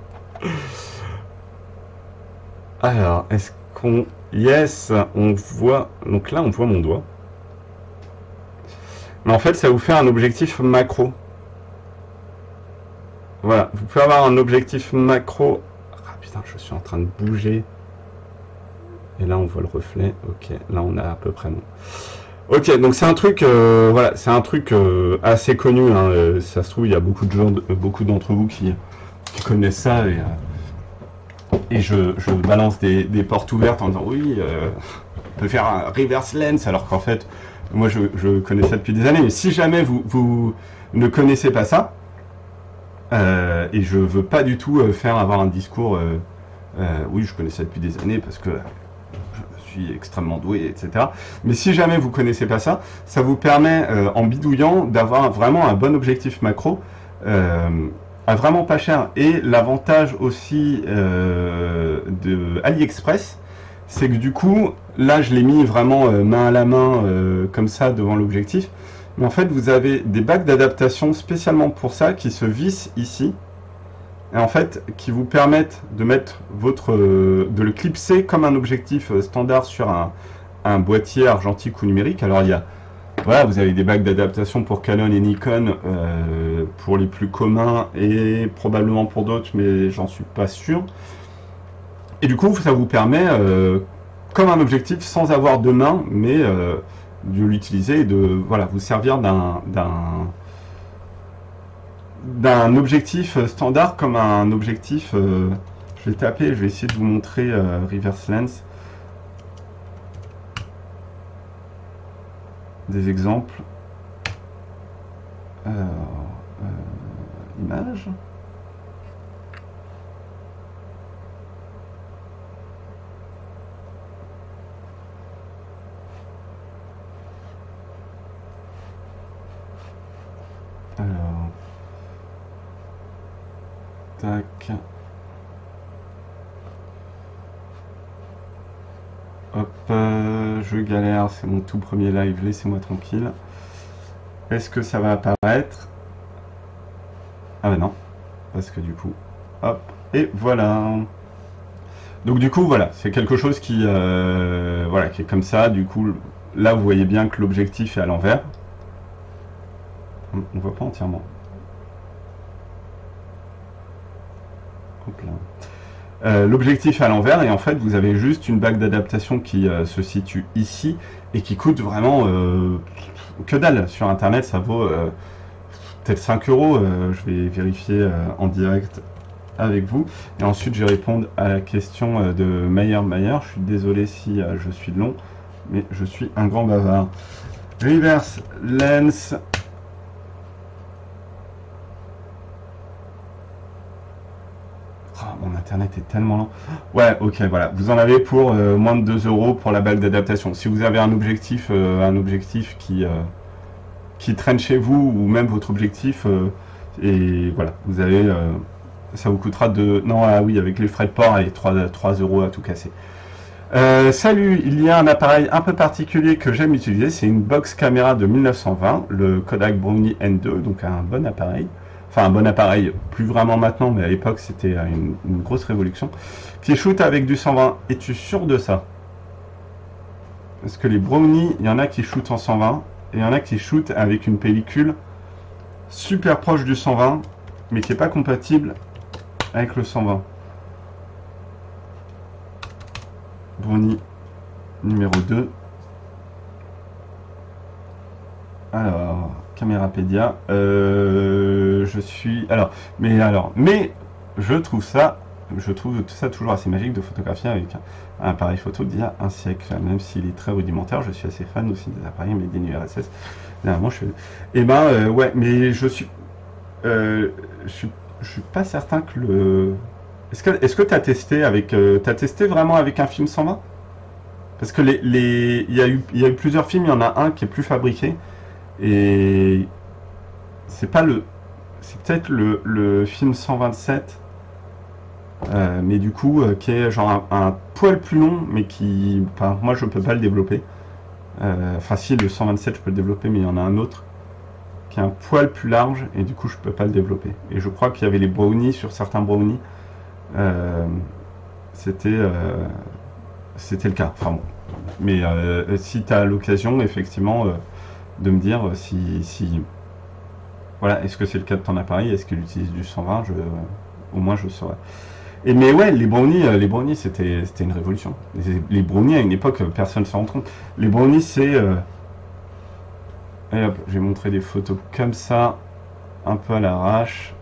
Alors, est-ce qu'on... Yes, on voit... Donc là, on voit mon doigt. Mais en fait, ça vous fait un objectif macro. Voilà, vous pouvez avoir un objectif macro... Ah putain, je suis en train de bouger. Et là, on voit le reflet. Ok, là, on a à peu près... Ok, donc c'est un truc... voilà, c'est un truc assez connu. Hein. Ça se trouve, il y a beaucoup de gens, beaucoup d'entre vous qui connaissent ça et je balance des portes ouvertes en disant oui, on peut faire un reverse lens, alors qu'en fait, moi je connais ça depuis des années, mais si jamais vous ne connaissez pas ça, et je veux pas du tout avoir un discours, oui je connais ça depuis des années parce que je suis extrêmement doué, etc. Mais si jamais vous connaissez pas ça, ça vous permet en bidouillant d'avoir vraiment un bon objectif macro, vraiment pas cher. Et l'avantage aussi de AliExpress, c'est que du coup, là je l'ai mis vraiment main à la main comme ça devant l'objectif. Mais en fait, vous avez des bacs d'adaptation spécialement pour ça qui se vissent ici. Et en fait, qui vous permettent de mettre de le clipser comme un objectif standard sur un boîtier argentique ou numérique. Alors il y a... Voilà, vous avez des bacs d'adaptation pour Canon et Nikon, pour les plus communs et probablement pour d'autres, mais j'en suis pas sûr. Et du coup, ça vous permet, comme un objectif, sans avoir de main, mais de l'utiliser et de voilà, vous servir d'un objectif standard comme un objectif. Je vais taper, je vais essayer de vous montrer reverse lens. Des exemples. Image. Alors, Tac. Hop, je galère, c'est mon tout premier live, laissez-moi tranquille. Est-ce que ça va apparaître? Ah bah non, parce que du coup, hop, et voilà. Donc du coup, voilà, c'est quelque chose qui, voilà, qui est comme ça. Du coup, là, vous voyez bien que l'objectif est à l'envers. On voit pas entièrement. Hop là. L'objectif à l'envers et en fait vous avez juste une bague d'adaptation qui se situe ici et qui coûte vraiment que dalle. Sur internet ça vaut peut-être 5 euros. Je vais vérifier en direct avec vous et ensuite je vais répondre à la question de Mayer. Je suis désolé si je suis long mais je suis un grand bavard. Reverse lens. Oh, mon internet est tellement lent. Ouais, ok, voilà. Vous en avez pour moins de 2 euros pour la bague d'adaptation. Si vous avez un objectif qui traîne chez vous ou même votre objectif, et voilà, vous avez, ça vous coûtera de... Non, ah oui, avec les frais de port et 3 euros à tout casser. Salut, il y a un appareil un peu particulier que j'aime utiliser. C'est une box caméra de 1920, le Kodak Brownie N2, donc un bon appareil. Enfin un bon appareil, plus vraiment maintenant, mais à l'époque c'était une grosse révolution, qui shoot avec du 120. Es-tu sûr de ça? Parce que les brownies, il y en a qui shootent en 120, et il y en a qui shootent avec une pellicule super proche du 120, mais qui n'est pas compatible avec le 120. Brownie numéro 2. Alors... Camérapédia, je suis... Mais je trouve tout ça toujours assez magique de photographier avec un appareil photo d'il y a un siècle, même s'il est très rudimentaire. Je suis assez fan aussi des appareils made in URSS. Dernièrement, ouais, mais je suis pas certain que le... Est-ce que tu as testé avec... t'as testé vraiment avec un film 120? Parce que il y a eu plusieurs films, il y en a un qui est plus fabriqué. Et c'est peut-être le film 127, mais du coup qui est genre un poil plus long, mais qui, enfin, moi je peux pas le développer. Enfin si, le 127 je peux le développer, mais il y en a un autre qui est un poil plus large et du coup je peux pas le développer. Et je crois qu'il y avait les brownies, sur certains brownies, c'était le cas. Enfin bon, mais si tu as l'occasion effectivement de me dire si voilà, est-ce que c'est le cas de ton appareil, est-ce qu'il utilise du 120, au moins je saurais. Mais ouais, les brownies c'était une révolution. Les brownies à une époque, personne ne s'en rend compte. Les brownies c'est... Et hop, j'ai montré des photos comme ça, un peu à l'arrache.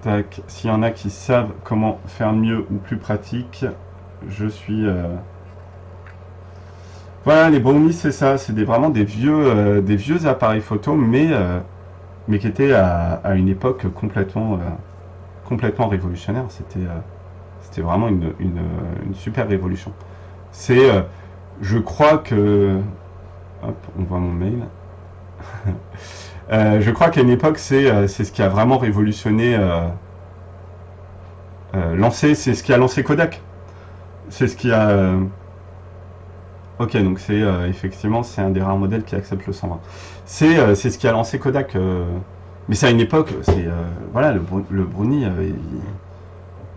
Tac, s'il y en a qui savent comment faire mieux ou plus pratique, je suis... Voilà, les brownies c'est ça, c'est vraiment des vieux appareils photo, mais qui étaient à une époque complètement révolutionnaire. C'était vraiment une super révolution. Je crois que... Hop, on voit mon mail. Je crois qu'à une époque, c'est ce qui a vraiment révolutionné... c'est ce qui a lancé Kodak. C'est ce qui a... Ok, donc c'est effectivement, c'est un des rares modèles qui accepte le 120. C'est ce qui a lancé Kodak. Mais c'est à une époque, voilà, le brownie,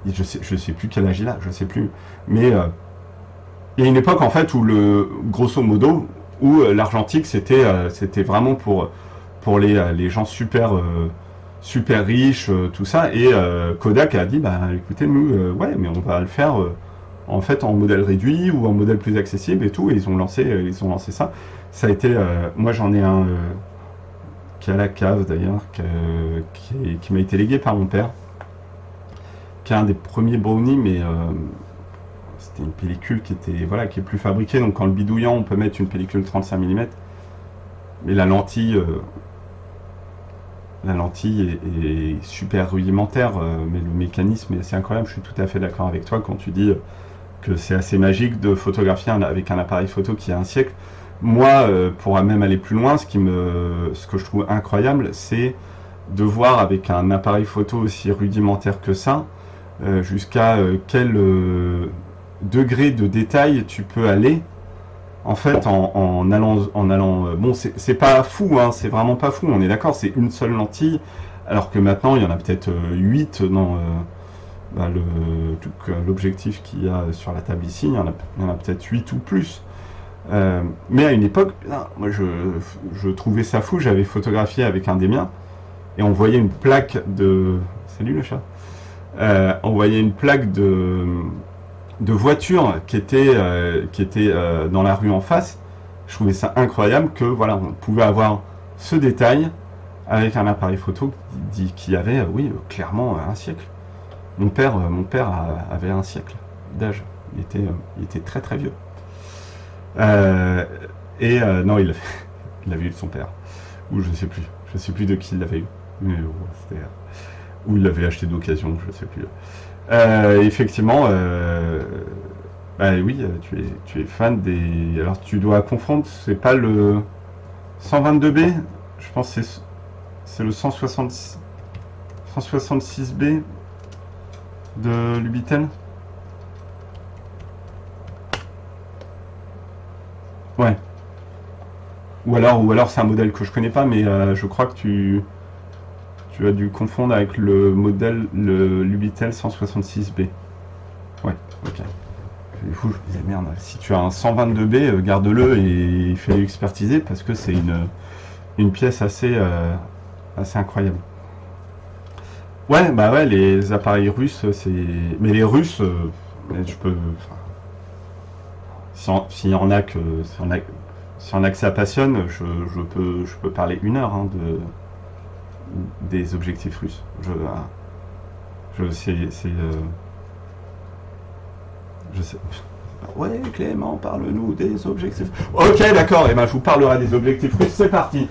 je sais plus quel âge il a, je sais plus. Mais il y a une époque en fait où grosso modo, où l'argentique c'était vraiment pour les gens super riches, tout ça. Et Kodak a dit, bah écoutez, nous, ouais, mais on va le faire en fait en modèle réduit ou en modèle plus accessible et tout. Et ils ont lancé ça. Ça a été, moi j'en ai un qui est à la cave d'ailleurs, qui m'a été légué par mon père, qui est un des premiers brownies, mais c'était une pellicule qui est plus fabriquée. Donc quand le bidouillant, on peut mettre une pellicule 35 mm, mais la lentille est super rudimentaire, mais le mécanisme est assez incroyable. Je suis tout à fait d'accord avec toi quand tu dis que c'est assez magique de photographier avec un appareil photo qui a un siècle. Moi, pour même aller plus loin, ce que je trouve incroyable, c'est de voir avec un appareil photo aussi rudimentaire que ça, jusqu'à quel degré de détail tu peux aller, en fait, en allant bon, c'est pas fou, hein, c'est vraiment pas fou, on est d'accord, c'est une seule lentille, alors que maintenant, il y en a peut-être 8 dans bah, l'objectif qu'il y a sur la table ici, il y en a peut-être 8 ou plus. Mais à une époque, moi je trouvais ça fou, j'avais photographié avec un des miens, et on voyait une plaque de... Salut le chat. On voyait une plaque de voiture qui était dans la rue en face. Je trouvais ça incroyable que voilà, on pouvait avoir ce détail avec un appareil photo qui avait, oui, clairement un siècle. Mon père avait un siècle d'âge. Il était très très vieux. Non, il l'avait eu de son père. Ou je sais plus de qui il l'avait eu. Mais ou il l'avait acheté d'occasion, je sais plus. Effectivement, bah oui, tu es fan des... Alors tu dois confondre, c'est pas le 122B, je pense que c'est le 166B de Lubitel. Ouais. Ou alors c'est un modèle que je connais pas, mais je crois que tu as dû confondre avec le modèle, le Lubitel 166B. Ouais, ok. Du coup, je me disais, merde, si tu as un 122B, garde-le et fais-le expertiser parce que c'est une pièce assez incroyable. Ouais, bah ouais, les appareils russes, c'est... Mais les Russes, je peux... S'il y en a que... Si on a que ça passionne, je peux parler 1 heure hein, des objectifs russes. Je sais. Ouais, Clément, parle-nous des objectifs. Ok, d'accord, et ben je vous parlerai des objectifs russes. C'est parti.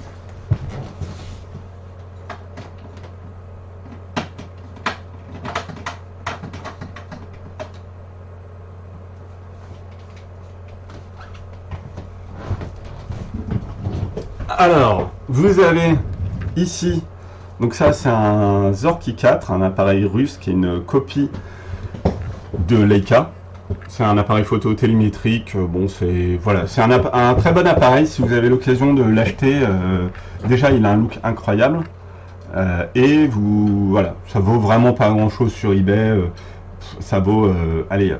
Alors, vous avez ici, donc ça c'est un Zorki 4, un appareil russe qui est une copie de Leica. C'est un appareil photo télémétrique, bon c'est voilà, c'est un très bon appareil si vous avez l'occasion de l'acheter. Déjà il a un look incroyable et voilà, ça vaut vraiment pas grand chose sur eBay, ça vaut allez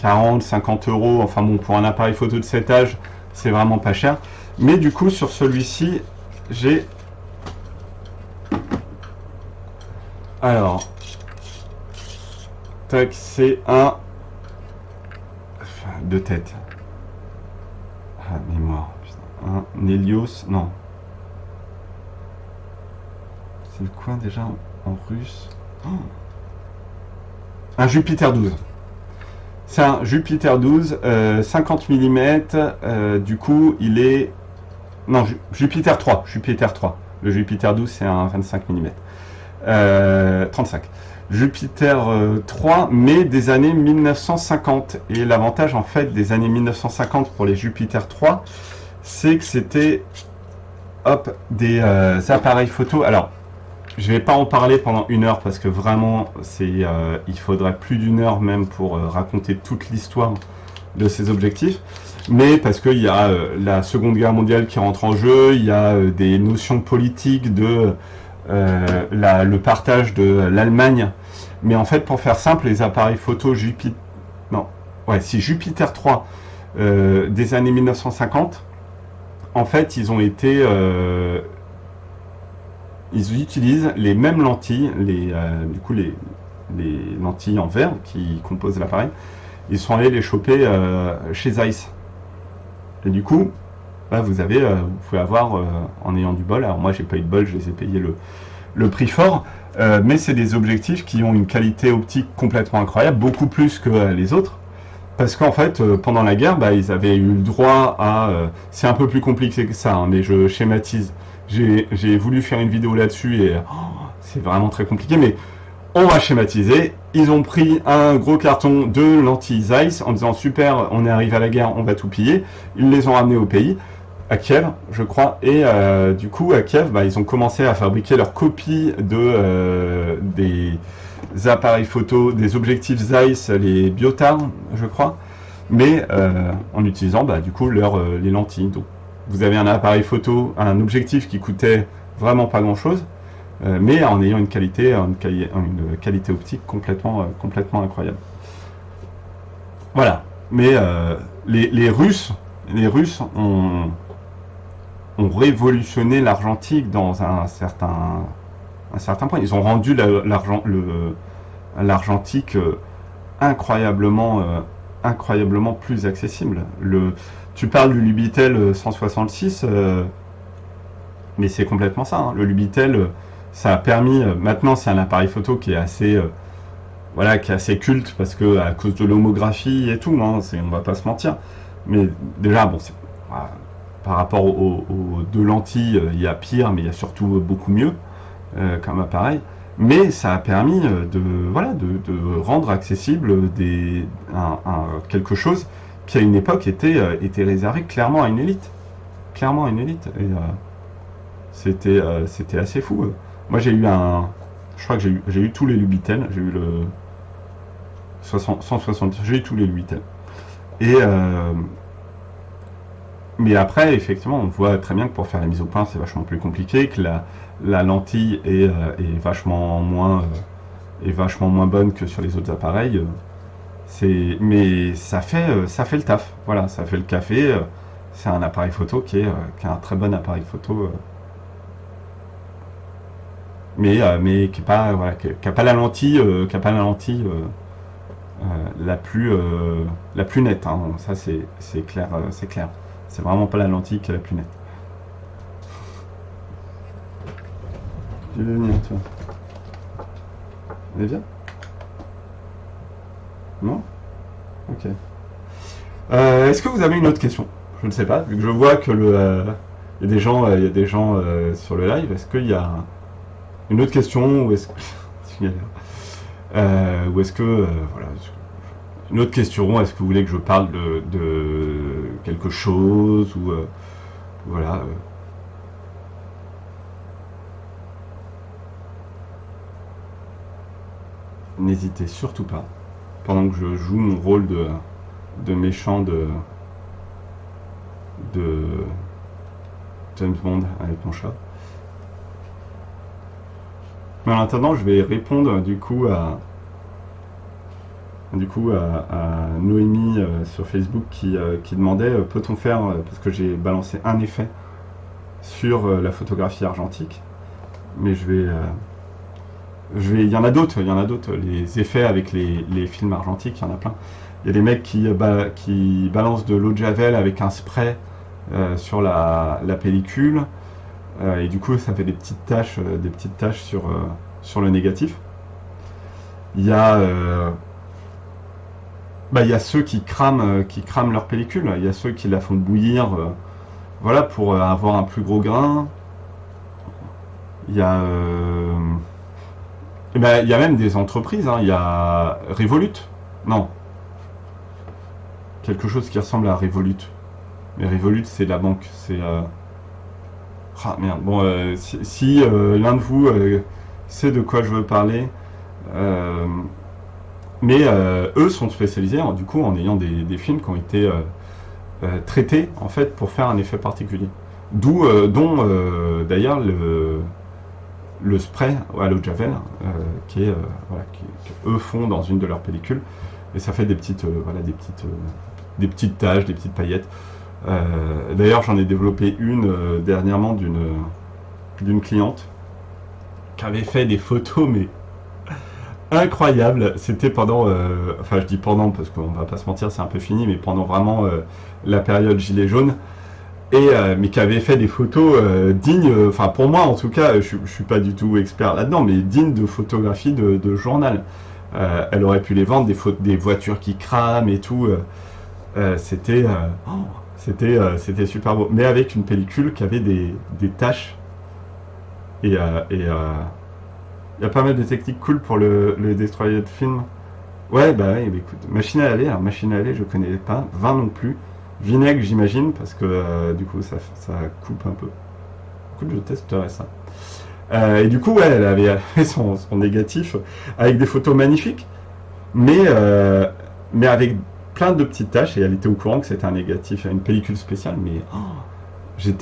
40-50 euros, enfin bon pour un appareil photo de cet âge c'est vraiment pas cher, mais du coup sur celui-ci j'ai alors tac, c'est un de tête, mémoire, putain. Un Helios, non, c'est quoi déjà en russe, un Jupiter 12. C'est un Jupiter 12, 50 mm, du coup il est... Non, Jupiter 3, le Jupiter 12 c'est un 25 mm, 35. Jupiter 3, mais des années 1950. Et l'avantage en fait des années 1950 pour les Jupiter 3, c'est que c'était des appareils photo. Alors, je vais pas en parler pendant 1 heure parce que vraiment, il faudrait plus d'1 heure même pour raconter toute l'histoire de ces objectifs. Mais parce qu'il y a la Seconde Guerre mondiale qui rentre en jeu, il y a des notions politiques de le partage de l'Allemagne. Mais en fait, pour faire simple, les appareils photo Jupiter 3 des années 1950, en fait, ils ont été... ils utilisent les mêmes lentilles, du coup les lentilles en verre qui composent l'appareil. Ils sont allés les choper chez Zeiss. Et du coup, là, vous pouvez avoir, en ayant du bol, alors moi j'ai pas eu de bol, je les ai payés le prix fort, mais c'est des objectifs qui ont une qualité optique complètement incroyable, beaucoup plus que les autres. Parce qu'en fait, pendant la guerre, ils avaient eu le droit à... c'est un peu plus compliqué que ça, hein, mais je schématise. J'ai voulu faire une vidéo là-dessus et c'est vraiment très compliqué. Mais On va schématiser. Ils ont pris un gros carton de lentilles Zeiss en disant super, on est arrivé à la guerre, on va tout piller. Ils les ont ramenés au pays, à Kiev, je crois. Et du coup, à Kiev, ils ont commencé à fabriquer leur copie des appareils photo, des objectifs Zeiss, les Biotard, je crois, mais en utilisant du coup les lentilles. Donc, vous avez un appareil photo, un objectif qui coûtait vraiment pas grand-chose, mais en ayant une qualité optique complètement incroyable. Voilà. Mais les Russes ont révolutionné l'argentique dans un certain point. Ils ont rendu l'argentique incroyablement plus accessible. Tu parles du Lubitel 166, mais c'est complètement ça. Hein. Le Lubitel, ça a permis. Maintenant, c'est un appareil photo qui est assez, qui est assez culte parce que à cause de l'homographie et tout, hein, on va pas se mentir. Mais déjà, bon, par rapport aux deux lentilles, il y a pire, mais il y a surtout beaucoup mieux comme appareil. Mais ça a permis de rendre accessible quelque chose qui à une époque était réservé clairement à une élite. Clairement à une élite. Et c'était assez fou. Moi j'ai eu je crois que j'ai eu tous les Lubitel. J'ai eu le 160, j'ai eu tous les Lubitel. Et mais après, effectivement, on voit très bien que pour faire la mise au point, c'est vachement plus compliqué, que la lentille est vachement moins bonne que sur les autres appareils. Mais ça fait le taf. Voilà, ça fait le café. C'est un appareil photo qui est un très bon appareil photo, mais qui n'a pas la lentille, la plus nette. Hein. Ça c'est clair, c'est clair. C'est vraiment pas la lentille qui est la plus nette. Tu veux venir, toi? Allez, viens. Non? Ok. Est-ce que vous avez une autre question? Je ne sais pas, vu que je vois que il y a des gens, sur le live. Est-ce qu'il y a une autre question ou est-ce que ou est-ce que voilà, une autre question? Est-ce que vous voulez que je parle de quelque chose ou voilà. N'hésitez surtout pas. Pendant que je joue mon rôle de méchant de James Bond avec mon chat. Mais en attendant, je vais répondre du coup à Noémie sur Facebook qui demandait peut-on faire, parce que j'ai balancé un effet sur la photographie argentique, mais il y en a d'autres, les effets avec les films argentiques, il y en a plein. Il y a des mecs qui balancent de l'eau de javel avec un spray sur la pellicule, et du coup ça fait des petites taches sur le négatif. Il y a ceux qui crament leur pellicule, il y a ceux qui la font bouillir voilà, pour avoir un plus gros grain. Il y a même des entreprises, hein. Il y a Revolut, non, quelque chose qui ressemble à Revolut, mais Revolut c'est la banque, c'est ah merde, bon, si l'un de vous sait de quoi je veux parler, mais eux sont spécialisés du coup en ayant des films qui ont été traités en fait pour faire un effet particulier, dont d'ailleurs le spray à l'eau de javel qui eux font dans une de leurs pellicules, et ça fait des petites taches, des petites paillettes. D'ailleurs j'en ai développé une dernièrement d'une cliente qui avait fait des photos mais incroyables. C'était pendant, enfin je dis pendant parce qu'on va pas se mentir, c'est un peu fini, mais pendant vraiment la période gilet jaune. Et mais qui avait fait des photos dignes, enfin pour moi en tout cas, je suis pas du tout expert là-dedans, mais dignes de photographie de journal. Elle aurait pu les vendre, des voitures qui crament et tout. C'était super beau, mais avec une pellicule qui avait des taches et Il y a pas mal de techniques cool pour le destroyer de film. Ouais, bah oui, bah écoute, machine à laver, alors machine à laver, je connais pas, vin non plus. Vinaigre, j'imagine, parce que du coup, ça coupe un peu. Écoute, je testerai ça. Et du coup, ouais, elle avait fait son négatif avec des photos magnifiques, mais, euh, mais avec plein de petites taches, et elle était au courant que c'était un négatif, une pellicule spéciale, mais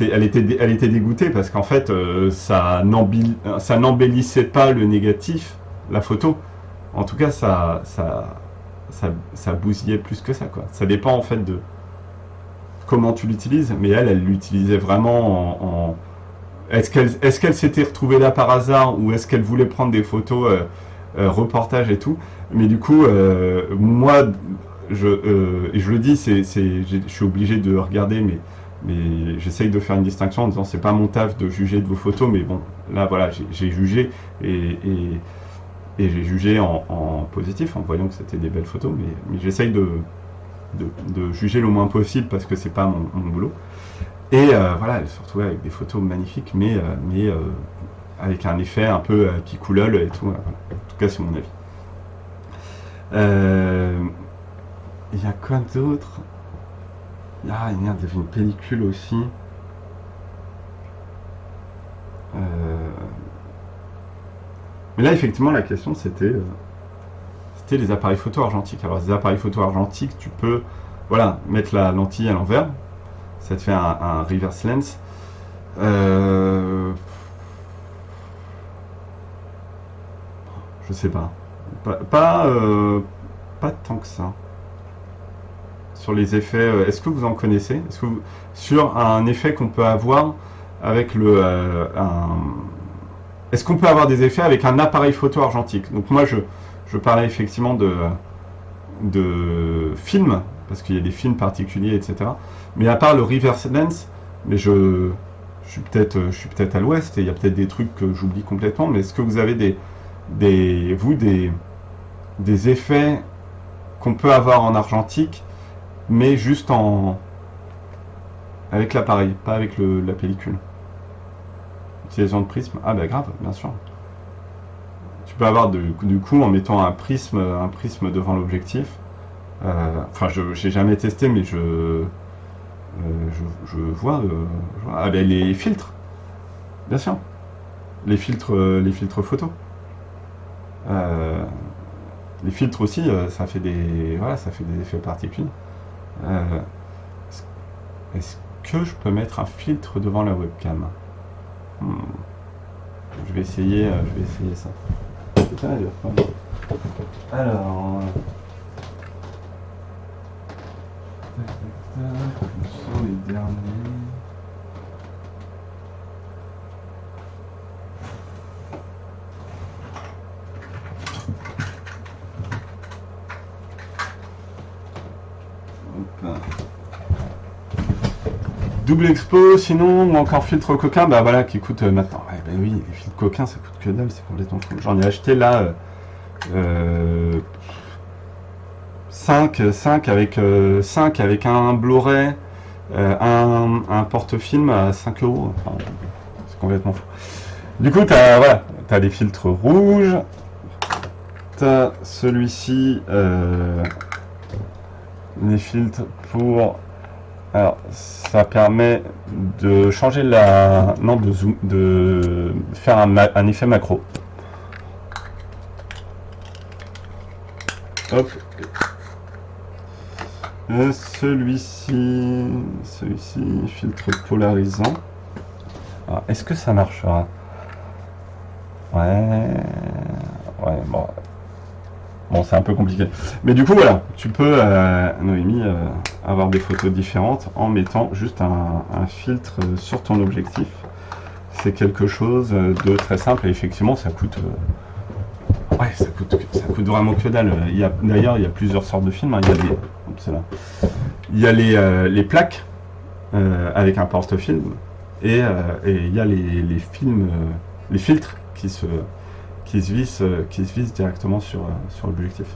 elle était dégoûtée parce qu'en fait, ça n'embellissait pas le négatif, la photo. En tout cas, ça bousillait plus que ça, quoi. Ça dépend en fait de comment tu l'utilises, mais elle l'utilisait vraiment en. Est-ce qu'elle s'était retrouvée là par hasard ou est-ce qu'elle voulait prendre des photos, reportages et tout. Mais du coup, moi, et je le dis, je suis obligé de regarder, mais j'essaye de faire une distinction en disant c'est pas mon taf de juger de vos photos, mais bon, là voilà, j'ai jugé et j'ai jugé en positif en voyant que c'était des belles photos, mais j'essaye de juger le moins possible parce que c'est pas mon boulot. Et voilà, elle se retrouvait avec des photos magnifiques, mais avec un effet un peu picoulol et tout. Voilà. En tout cas, c'est mon avis. Il y a quoi d'autre? Ah, merde, il y avait une pellicule aussi. Mais là, effectivement, la question, c'était les appareils photo argentiques. Alors, les appareils photo argentiques, tu peux voilà, mettre la lentille à l'envers. Ça te fait un reverse lens. Je sais pas. Pas tant que ça. Sur les effets, est-ce que vous en connaissez? Sur un effet qu'on peut avoir avec est-ce qu'on peut avoir des effets avec un appareil photo argentique? Donc moi, je parlais effectivement de films, parce qu'il y a des films particuliers, etc. Mais à part le reverse lens, mais je suis peut-être à l'ouest et il y a peut-être des trucs que j'oublie complètement. Mais est-ce que vous avez des effets qu'on peut avoir en argentique, mais juste avec l'appareil, pas avec la pellicule? Utilisation de prisme, ah bah grave, bien sûr. Tu peux avoir du coup en mettant un prisme devant l'objectif. Enfin, j'ai jamais testé, mais je vois. Ah ben les filtres, bien sûr. Les filtres photos. Euh, les filtres aussi, ça fait ça fait des effets particuliers. Euh, Est-ce que je peux mettre un filtre devant la webcam? Je vais essayer ça. Alors, où sont les derniers? Hop. Double expo, sinon, ou encore filtre coquin, bah voilà, qui coûte maintenant. Ouais, bah oui, les filtres coquins, ça coûte que dalle, c'est complètement fou. J'en ai acheté là 5 avec un Blu-ray, un porte-film à 5 euros. Enfin, c'est complètement fou. Du coup, t'as les filtres rouges, t'as celui-ci, les filtres pour. Alors, ça permet de changer non, de faire un effet macro. Hop. Celui-ci, filtre polarisant. Alors, est-ce que ça marchera? Ouais, bon. Bon, c'est un peu compliqué. Mais du coup, voilà, tu peux, Noémie, avoir des photos différentes en mettant juste un filtre sur ton objectif. C'est quelque chose de très simple et effectivement, ça coûte vraiment que dalle. D'ailleurs, il y a plusieurs sortes de films. Hein. Il y a les plaques avec un porte-film et il y a les films, les filtres qui se vissent directement sur l'objectif.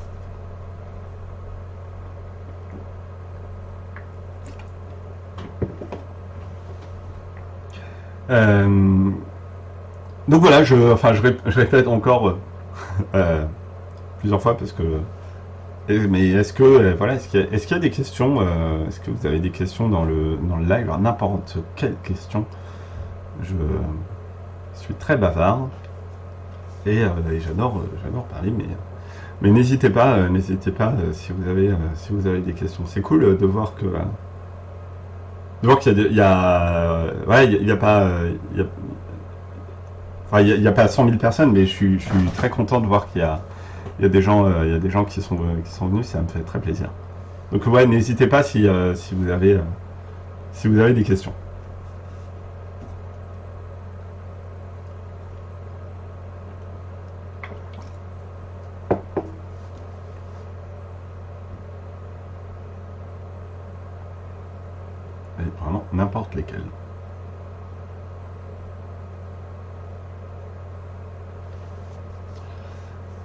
Donc voilà, je répète encore euh, plusieurs fois parce que. Mais est-ce que voilà, est-ce qu'il y a des questions est-ce que vous avez des questions dans le live? Alors, n'importe quelle question. Je suis très bavard et j'adore parler, mais n'hésitez pas si vous avez des questions. C'est cool de voir qu'il y a, ouais, il y a pas, enfin, il y a pas 100 000 personnes, mais je suis très content de voir il y a des gens, il y a des gens qui sont venus, ça me fait très plaisir. Donc ouais, n'hésitez pas si vous avez des questions. Et vraiment n'importe lesquelles.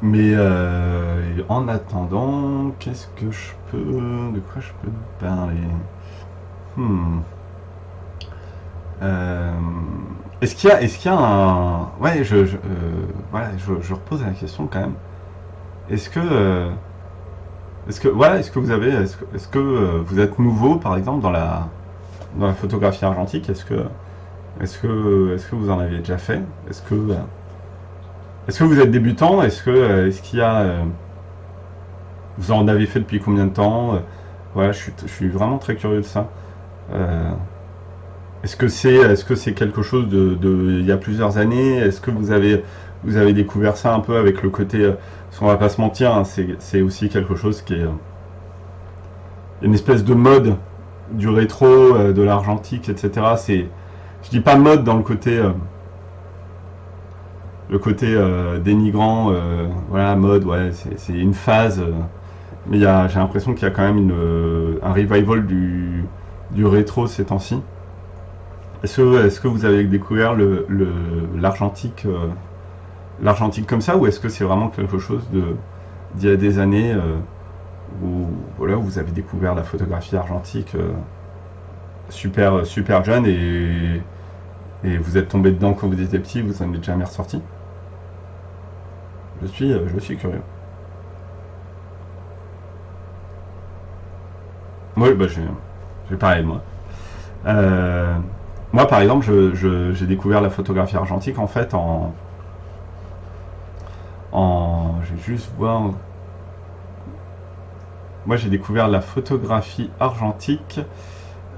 Mais en attendant, de quoi je peux parler? Hmm. Euh, est-ce qu'il y a un, ouais, voilà, je repose la question quand même. Est-ce que, voilà, est-ce que vous êtes nouveau, par exemple, dans la photographie argentique? Est-ce que vous en avez déjà fait? Est-ce que vous êtes débutant? Est-ce qu'il y a, vous en avez fait depuis combien de temps? Voilà, je suis vraiment très curieux de ça. Euh, est-ce que c'est quelque chose il y a plusieurs années? Est-ce que vous avez découvert ça un peu avec le côté, parce qu'on va pas se mentir, hein, c'est aussi quelque chose qui est une espèce de mode du rétro, de l'argentique, etc. Je dis pas mode dans le côté dénigrant, voilà, mode, ouais, c'est une phase, mais j'ai l'impression qu'il y a quand même un revival du rétro ces temps-ci. Est-ce que vous avez découvert l'argentique, l'argentique comme ça, ou est-ce que c'est vraiment quelque chose d'il y a des années où voilà, vous avez découvert la photographie argentique super jeune et vous êtes tombé dedans quand vous étiez petit, vous n'en êtes jamais ressorti? Je suis curieux. Oui, bah, j'ai pareil, moi. Euh, Moi, par exemple, j'ai découvert la photographie argentique en fait je vais juste voir. Moi, j'ai découvert la photographie argentique.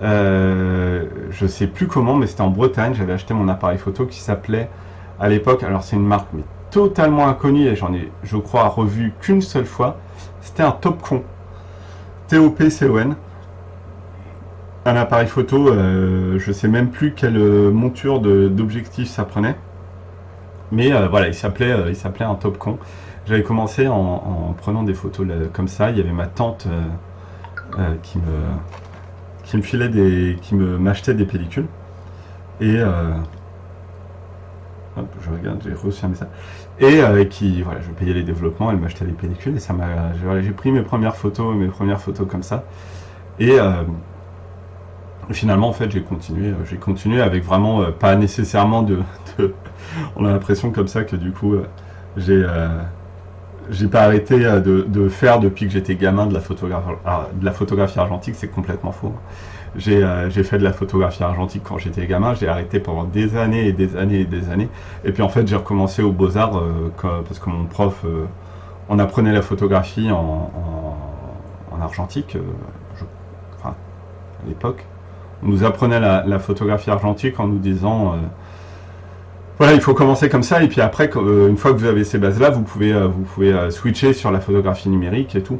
Je sais plus comment, mais c'était en Bretagne. J'avais acheté mon appareil photo qui s'appelait à l'époque. Alors, c'est une marque mais totalement inconnue et j'en ai, je crois, revu qu'une seule fois. C'était un Topcon, Topcon. Un appareil photo, je sais même plus quelle monture d'objectif ça prenait, mais voilà, il s'appelait un Topcon. J'avais commencé en prenant des photos là, comme ça. Il y avait ma tante qui me filait m'achetait des pellicules et hop, je regarde, j'ai reçu un message et qui voilà, je payais les développements, elle m'achetait des pellicules et ça m'a, voilà, j'ai pris mes premières photos comme ça et finalement, en fait, j'ai continué avec vraiment pas nécessairement on a l'impression comme ça que du coup, j'ai j'ai pas arrêté faire depuis que j'étais gamin de la photographie argentique, c'est complètement faux. J'ai fait de la photographie argentique quand j'étais gamin, j'ai arrêté pendant des années et des années et des années, et puis en fait, j'ai recommencé aux Beaux-Arts parce que mon prof, on apprenait la photographie en argentique, enfin, à l'époque. On nous apprenait la photographie argentique en nous disant voilà, il faut commencer comme ça et puis après une fois que vous avez ces bases là vous pouvez switcher sur la photographie numérique et tout,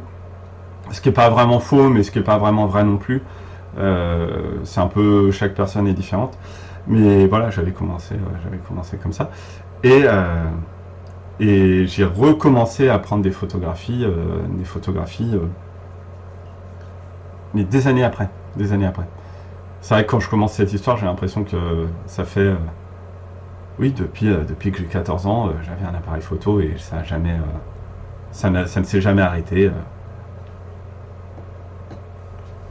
ce qui est pas vraiment faux mais ce qui est pas vraiment vrai non plus. C'est un peu, chaque personne est différente, mais voilà, j'avais commencé comme ça et j'ai recommencé à prendre des photographies mais des années après. C'est vrai que quand je commence cette histoire, j'ai l'impression que ça fait oui, depuis que j'ai 14 ans, j'avais un appareil photo et ça a jamais ça ne s'est jamais arrêté.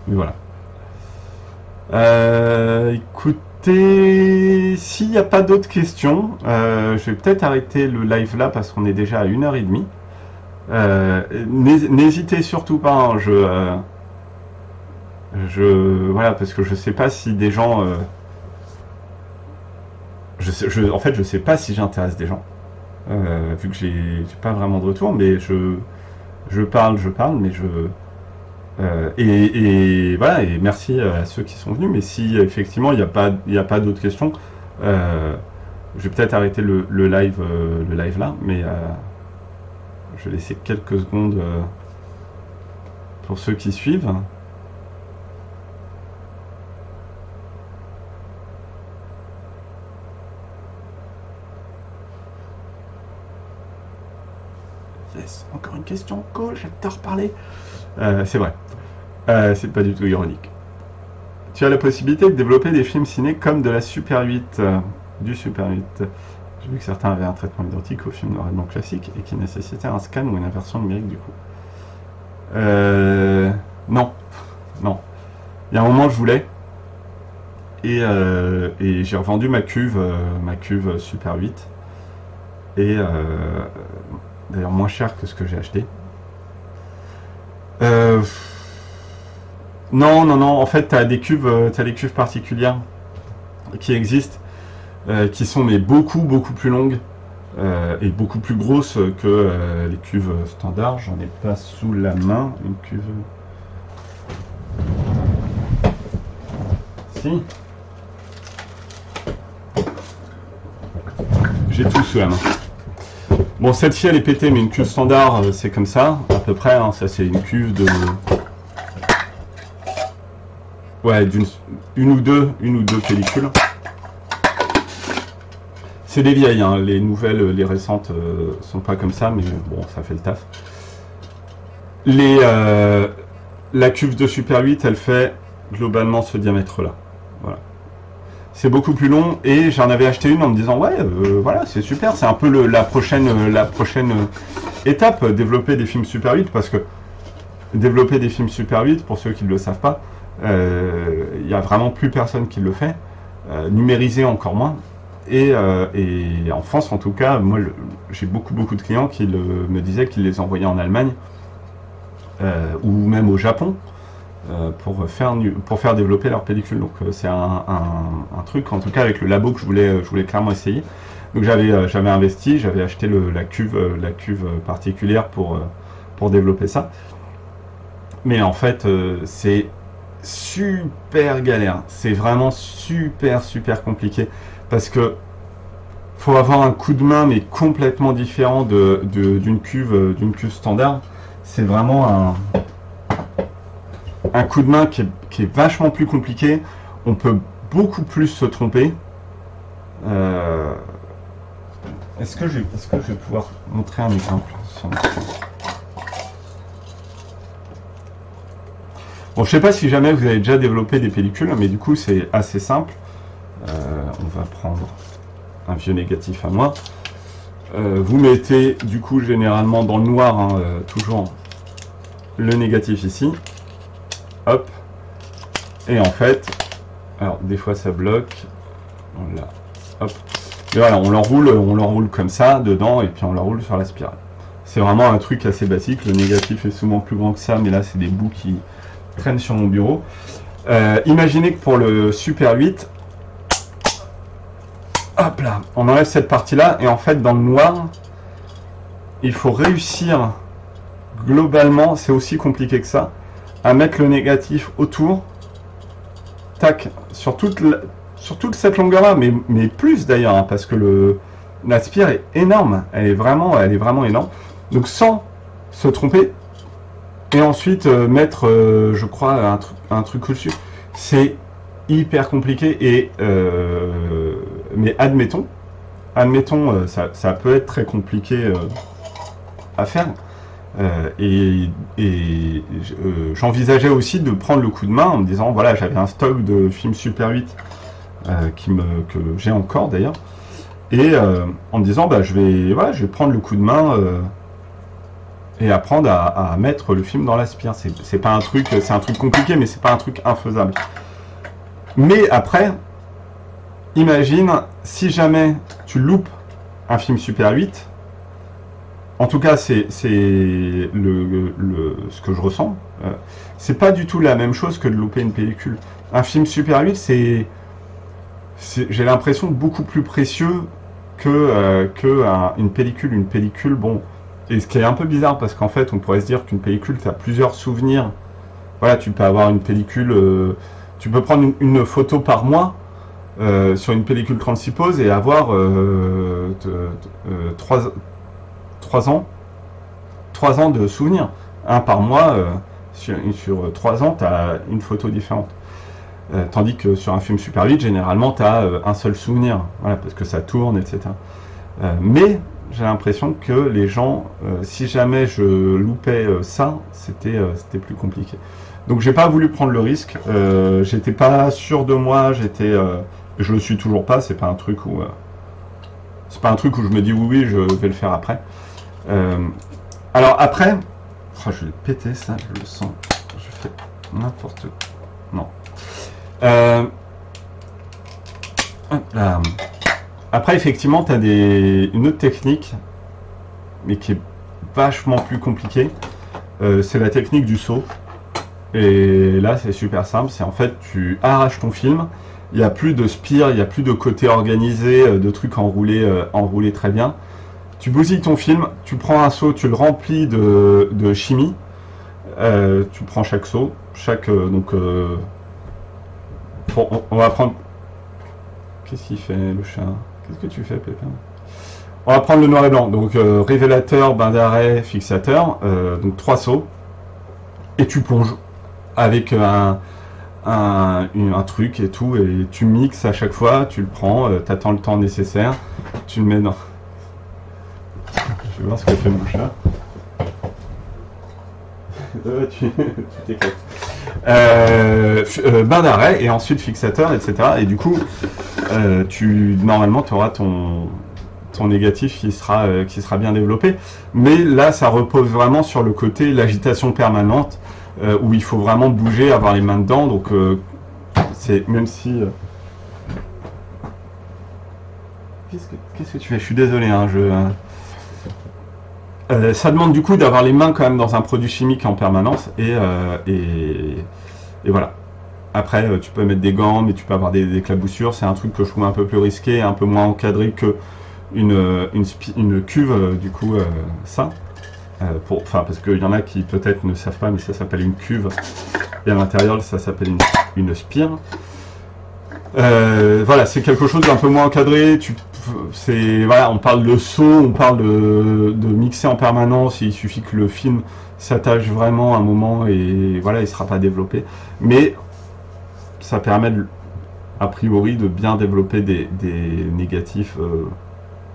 Mais voilà. Écoutez, écoutez, s'il n'y a pas d'autres questions, je vais peut-être arrêter le live là parce qu'on est déjà à 1h30. N'hésitez surtout pas, hein, voilà, parce que je sais pas si des gens, en fait, je sais pas si j'intéresse des gens, vu que j'ai pas vraiment de retour, mais je parle, mais et voilà, et merci à ceux qui sont venus. Mais si effectivement il n'y a pas d'autres questions, je vais peut-être arrêter le live là, mais je vais laisser quelques secondes pour ceux qui suivent. Yes, encore une question, cool, j'adore parler. C'est vrai, c'est pas du tout ironique. Tu as la possibilité de développer des films ciné comme de la Super 8, du Super 8. J'ai vu que certains avaient un traitement identique au film noir et blanc classique et qui nécessitait un scan ou une inversion numérique du coup. Non, non. Il y a un moment je voulais et j'ai revendu ma cuve Super 8 et d'ailleurs moins cher que ce que j'ai acheté. Non, en fait, t'as des cuves particulières qui existent, qui sont mais beaucoup plus longues et beaucoup plus grosses que les cuves standards. J'en ai pas sous la main une cuve. Si. J'ai tout sous la main. Bon, cette-ci elle est pétée, mais une cuve standard, c'est comme ça, à peu près. Hein, ça, c'est une cuve de. Ouais, une ou deux pellicules. C'est des vieilles, hein. Les nouvelles, les récentes sont pas comme ça, mais bon, ça fait le taf. La cuve de Super 8, elle fait globalement ce diamètre-là. Voilà. C'est beaucoup plus long et j'en avais acheté une en me disant ouais, voilà, c'est super, c'est un peu la prochaine étape, développer des films Super 8, parce que développer des films Super 8, pour ceux qui ne le savent pas, il n'y a vraiment plus personne qui le fait, numériser encore moins. Et en France, en tout cas, moi, j'ai beaucoup de clients qui me disaient qu'ils les envoyaient en Allemagne ou même au Japon pour faire développer leur pellicule. Donc c'est un truc, en tout cas avec le labo, que je voulais clairement essayer. Donc j'avais investi, j'avais acheté la cuve particulière pour développer ça. Mais en fait, c'est super galère. C'est vraiment super compliqué. Parce que faut avoir un coup de main mais complètement différent d'une cuve standard. C'est vraiment un coup de main qui est vachement plus compliqué. On peut beaucoup plus se tromper. Est-ce que je vais pouvoir montrer un exemple sur bon, je sais pas si jamais vous avez déjà développé des pellicules, mais du coup c'est assez simple. On va prendre un vieux négatif à moi. Vous mettez du coup généralement dans le noir, hein, toujours le négatif ici. Hop. Et en fait, alors des fois ça bloque. Voilà. Hop. Et voilà, on l'enroule comme ça dedans et puis on l'enroule sur la spirale. C'est vraiment un truc assez basique. Le négatif est souvent plus grand que ça, mais là c'est des bouts qui traînent sur mon bureau. Imaginez que pour le Super 8, hop là, on enlève cette partie-là, et en fait, dans le noir, il faut réussir, globalement, c'est aussi compliqué que ça, à mettre le négatif autour, tac, sur toute cette longueur-là, mais plus d'ailleurs, hein, parce que la spire est énorme, elle est vraiment énorme. Donc sans se tromper, et ensuite mettre, je crois, un truc au-dessus, c'est hyper compliqué, et mais admettons, ça peut être très compliqué à faire. J'envisageais aussi de prendre le coup de main en me disant voilà, j'avais un stock de films Super 8 que j'ai encore d'ailleurs, et en me disant bah je vais prendre le coup de main et apprendre à mettre le film dans la spire. C'est pas un truc, c'est un truc compliqué, mais c'est pas un truc infaisable. Mais après, imagine si jamais tu loupes un film Super 8, en tout cas c'est ce que je ressens, c'est pas du tout la même chose que de louper une pellicule. Un film Super 8, j'ai l'impression beaucoup plus précieux que une pellicule. Une pellicule, bon, et ce qui est un peu bizarre parce qu'en fait on pourrait se dire qu'une pellicule, tu as plusieurs souvenirs. Voilà, tu peux avoir une pellicule, tu peux prendre une photo par mois sur une pellicule 36 poses et avoir 3 ans de souvenirs. Un par mois, sur 3 ans, tu as une photo différente. Tandis que sur un film Super 8, généralement, tu as un seul souvenir, voilà, parce que ça tourne, etc. Mais j'ai l'impression que les gens, si jamais je loupais ça, c'était plus compliqué. Donc j'ai pas voulu prendre le risque, j'étais pas sûr de moi, je le suis toujours pas, c'est pas un truc où je me dis oui, je vais le faire après. Alors après, oh, je vais le péter ça, je le sens, je fais n'importe quoi. Non. Après, effectivement, tu as une autre technique, mais qui est vachement plus compliquée. C'est la technique du saut. Et là, c'est super simple. C'est en fait, tu arraches ton film. Il n'y a plus de spire, il n'y a plus de côté organisé, de trucs enroulés très bien. Tu bousilles ton film, tu prends un seau, tu le remplis de chimie. Tu prends chaque seau, on va prendre. Qu'est-ce qu'il fait le chat? Qu'est-ce que tu fais, Pépin? On va prendre le noir et blanc. Donc révélateur, bain d'arrêt, fixateur. Donc 3 seaux. Et tu plonges avec un truc et tout. Et tu mixes à chaque fois. Tu le prends. Tu attends le temps nécessaire. Tu le mets dans. Je vais voir ce que fait mon chat. Tu t'éclates. Bain d'arrêt et ensuite fixateur, etc. Et du coup, normalement, tu auras ton négatif qui sera bien développé. Mais là, ça repose vraiment sur le côté l'agitation permanente, où il faut vraiment bouger, avoir les mains dedans. Donc, c'est même si. Qu'est-ce que tu fais? Je suis désolé, hein, ça demande du coup d'avoir les mains quand même dans un produit chimique en permanence et voilà. Après, tu peux mettre des gants, mais tu peux avoir des éclaboussures. C'est un truc que je trouve un peu plus risqué, un peu moins encadré que une cuve, du coup, ça. Parce qu'il y en a qui peut-être ne savent pas, mais ça s'appelle une cuve. Et à l'intérieur, ça s'appelle une spire. Voilà, c'est quelque chose d'un peu moins encadré. Voilà, on parle de saut, on parle de mixer en permanence. Il suffit que le film s'attache vraiment à un moment et voilà, il ne sera pas développé. Mais ça permet a priori de bien développer des négatifs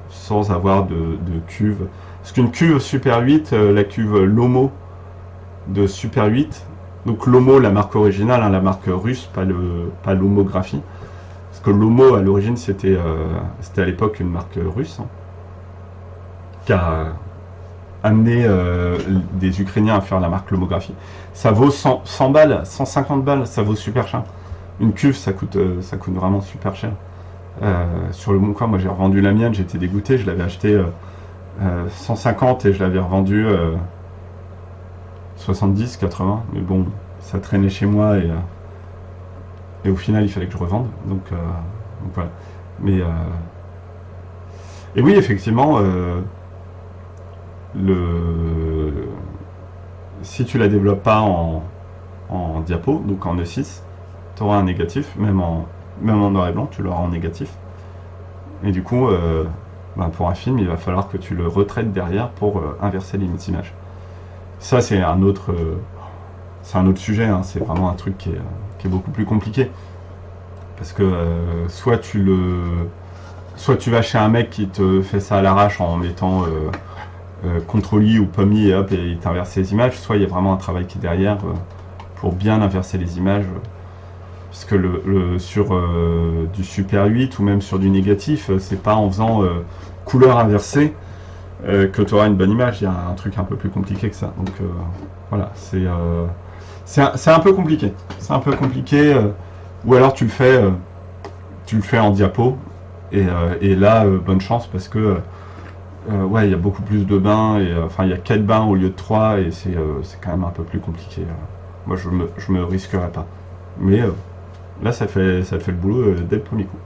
sans avoir de cuve. Parce qu'une cuve Super 8, la cuve Lomo de Super 8, donc Lomo, la marque originale, hein, la marque russe, pas l'homographie. Parce que Lomo, à l'origine, c'était à l'époque une marque russe, hein, qui a amené des Ukrainiens à faire la marque Lomographie. Ça vaut 100 balles, 150 balles, ça vaut super cher. Une cuve, ça coûte vraiment super cher. Sur le Bon Coin, moi j'ai revendu la mienne, j'étais dégoûté, je l'avais acheté 150 et je l'avais revendu 70, 80, mais bon, ça traînait chez moi et au final il fallait que je revende, donc voilà. Mais et oui, effectivement, si tu la développes pas en diapo, donc en E6, tu auras un négatif, même en noir et blanc, tu l'auras en négatif. Et du coup, pour un film, il va falloir que tu le retraites derrière pour inverser les images. Ça, c'est un autre sujet, hein, c'est vraiment un truc qui est beaucoup plus compliqué. Parce que soit tu vas chez un mec qui te fait ça à l'arrache en mettant CTRL-I ou POM-I et hop, et il t'inverse les images, soit il y a vraiment un travail qui est derrière pour bien inverser les images. Parce que sur du Super 8 ou même sur du négatif, c'est pas en faisant couleur inversée que tu auras une bonne image. Il y a un truc un peu plus compliqué que ça. Donc voilà, c'est un peu compliqué. C'est un peu compliqué. Ou alors tu tu le fais en diapo. Et là, bonne chance parce que ouais, il y a beaucoup plus de bains. Et enfin, il y a 4 bains au lieu de 3 et c'est quand même un peu plus compliqué. Moi, je me risquerais pas. Mais là, ça fait le boulot dès le premier coup.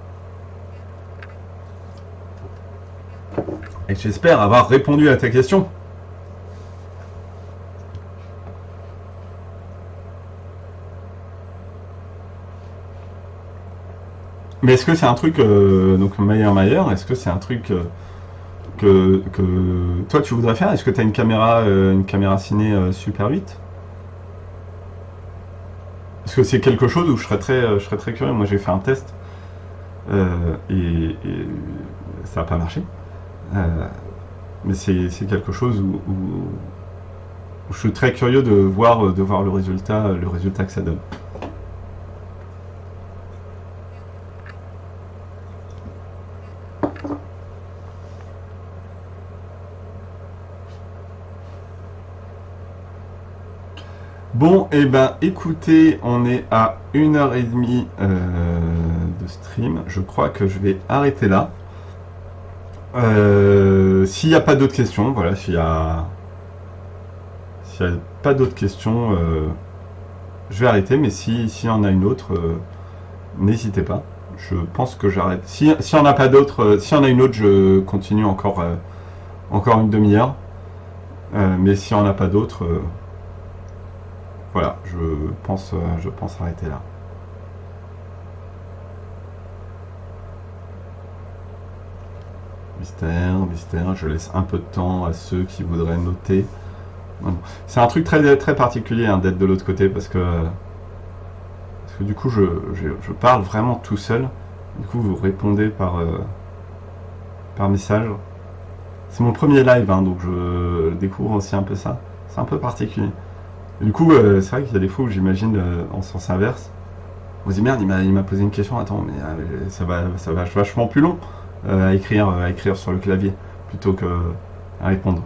Et j'espère avoir répondu à ta question. Mais est-ce que c'est un truc, donc Mayer, est-ce que c'est un truc que toi tu voudrais faire? Est-ce que tu as une caméra ciné Super 8? Parce que c'est quelque chose où je serais très curieux. Moi j'ai fait un test et ça n'a pas marché. Mais c'est quelque chose où je suis très curieux de voir le résultat que ça donne. Bon, et ben écoutez, on est à 1h30 de stream. Je crois que je vais arrêter là. S'il n'y a pas d'autres questions, voilà, s'il n'y a pas d'autres questions, je vais arrêter. Mais s'il y en a une autre, n'hésitez pas. Je pense que j'arrête. Si y en a pas d'autres, s'il y en a une autre, je continue encore une demi-heure. Mais s'il n'y en a pas d'autres, voilà, je pense arrêter là. Mystère, je laisse un peu de temps à ceux qui voudraient noter. C'est un truc très, très particulier hein, d'être de l'autre côté parce que du coup je parle vraiment tout seul. Du coup vous répondez par message. C'est mon premier live hein, donc je découvre aussi un peu ça. C'est un peu particulier. Et du coup c'est vrai qu'il y a des fois où j'imagine en sens inverse. On se dit merde il m'a posé une question, attends mais ça va vachement plus long à écrire sur le clavier plutôt que à répondre.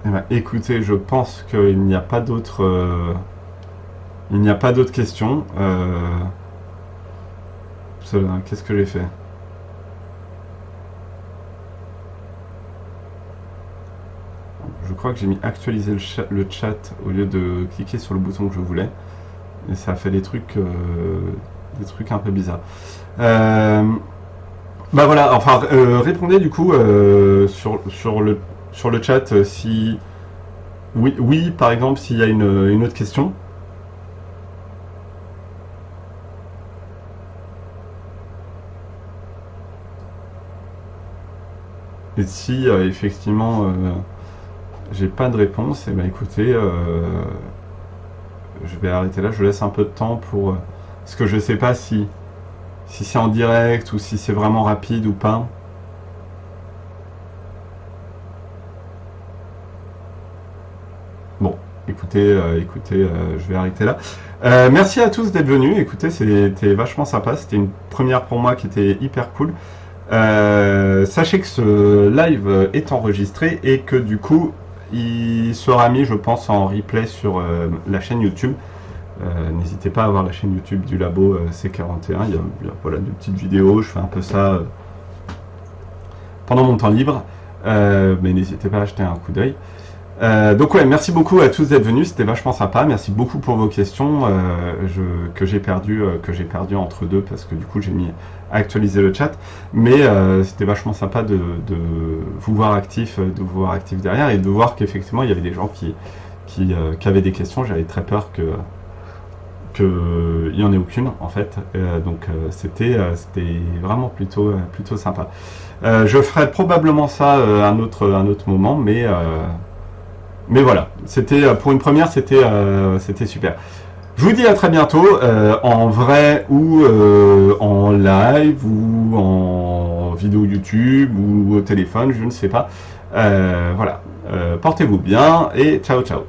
Eh ben, écoutez, je pense qu'il n'y a pas d'autres questions. Qu'est-ce que j'ai fait? Je crois que j'ai mis actualiser le chat au lieu de cliquer sur le bouton que je voulais. Et ça a fait des trucs un peu bizarres. Bah voilà, enfin répondez du coup sur le chat si oui par exemple s'il y a une autre question. Et si effectivement j'ai pas de réponse, et ben écoutez je vais arrêter là, je laisse un peu de temps pour parce que je sais pas si c'est en direct ou si c'est vraiment rapide ou pas. Bon, écoutez, je vais arrêter là. Merci à tous d'être venus. Écoutez, c'était vachement sympa. C'était une première pour moi qui était hyper cool. Sachez que ce live est enregistré et que du coup, il sera mis, je pense, en replay sur la chaîne YouTube. N'hésitez pas à voir la chaîne YouTube du labo C41. Il y a voilà, de petites vidéos. Je fais un peu ça pendant mon temps libre. Mais n'hésitez pas à jeter un coup d'œil. Donc ouais, merci beaucoup à tous d'être venus, c'était vachement sympa. Merci beaucoup pour vos questions que j'ai perdu entre deux parce que du coup j'ai mis à actualiser le chat. Mais c'était vachement sympa de vous voir actif, derrière et de voir qu'effectivement il y avait des gens qui avaient des questions. J'avais très peur qu'il n'y en ait aucune en fait. Donc c'était vraiment plutôt sympa. Je ferai probablement ça à un autre moment, mais voilà, c'était pour une première, c'était super. Je vous dis à très bientôt, en vrai ou en live ou en vidéo YouTube ou au téléphone, je ne sais pas. Voilà, portez-vous bien et ciao ciao.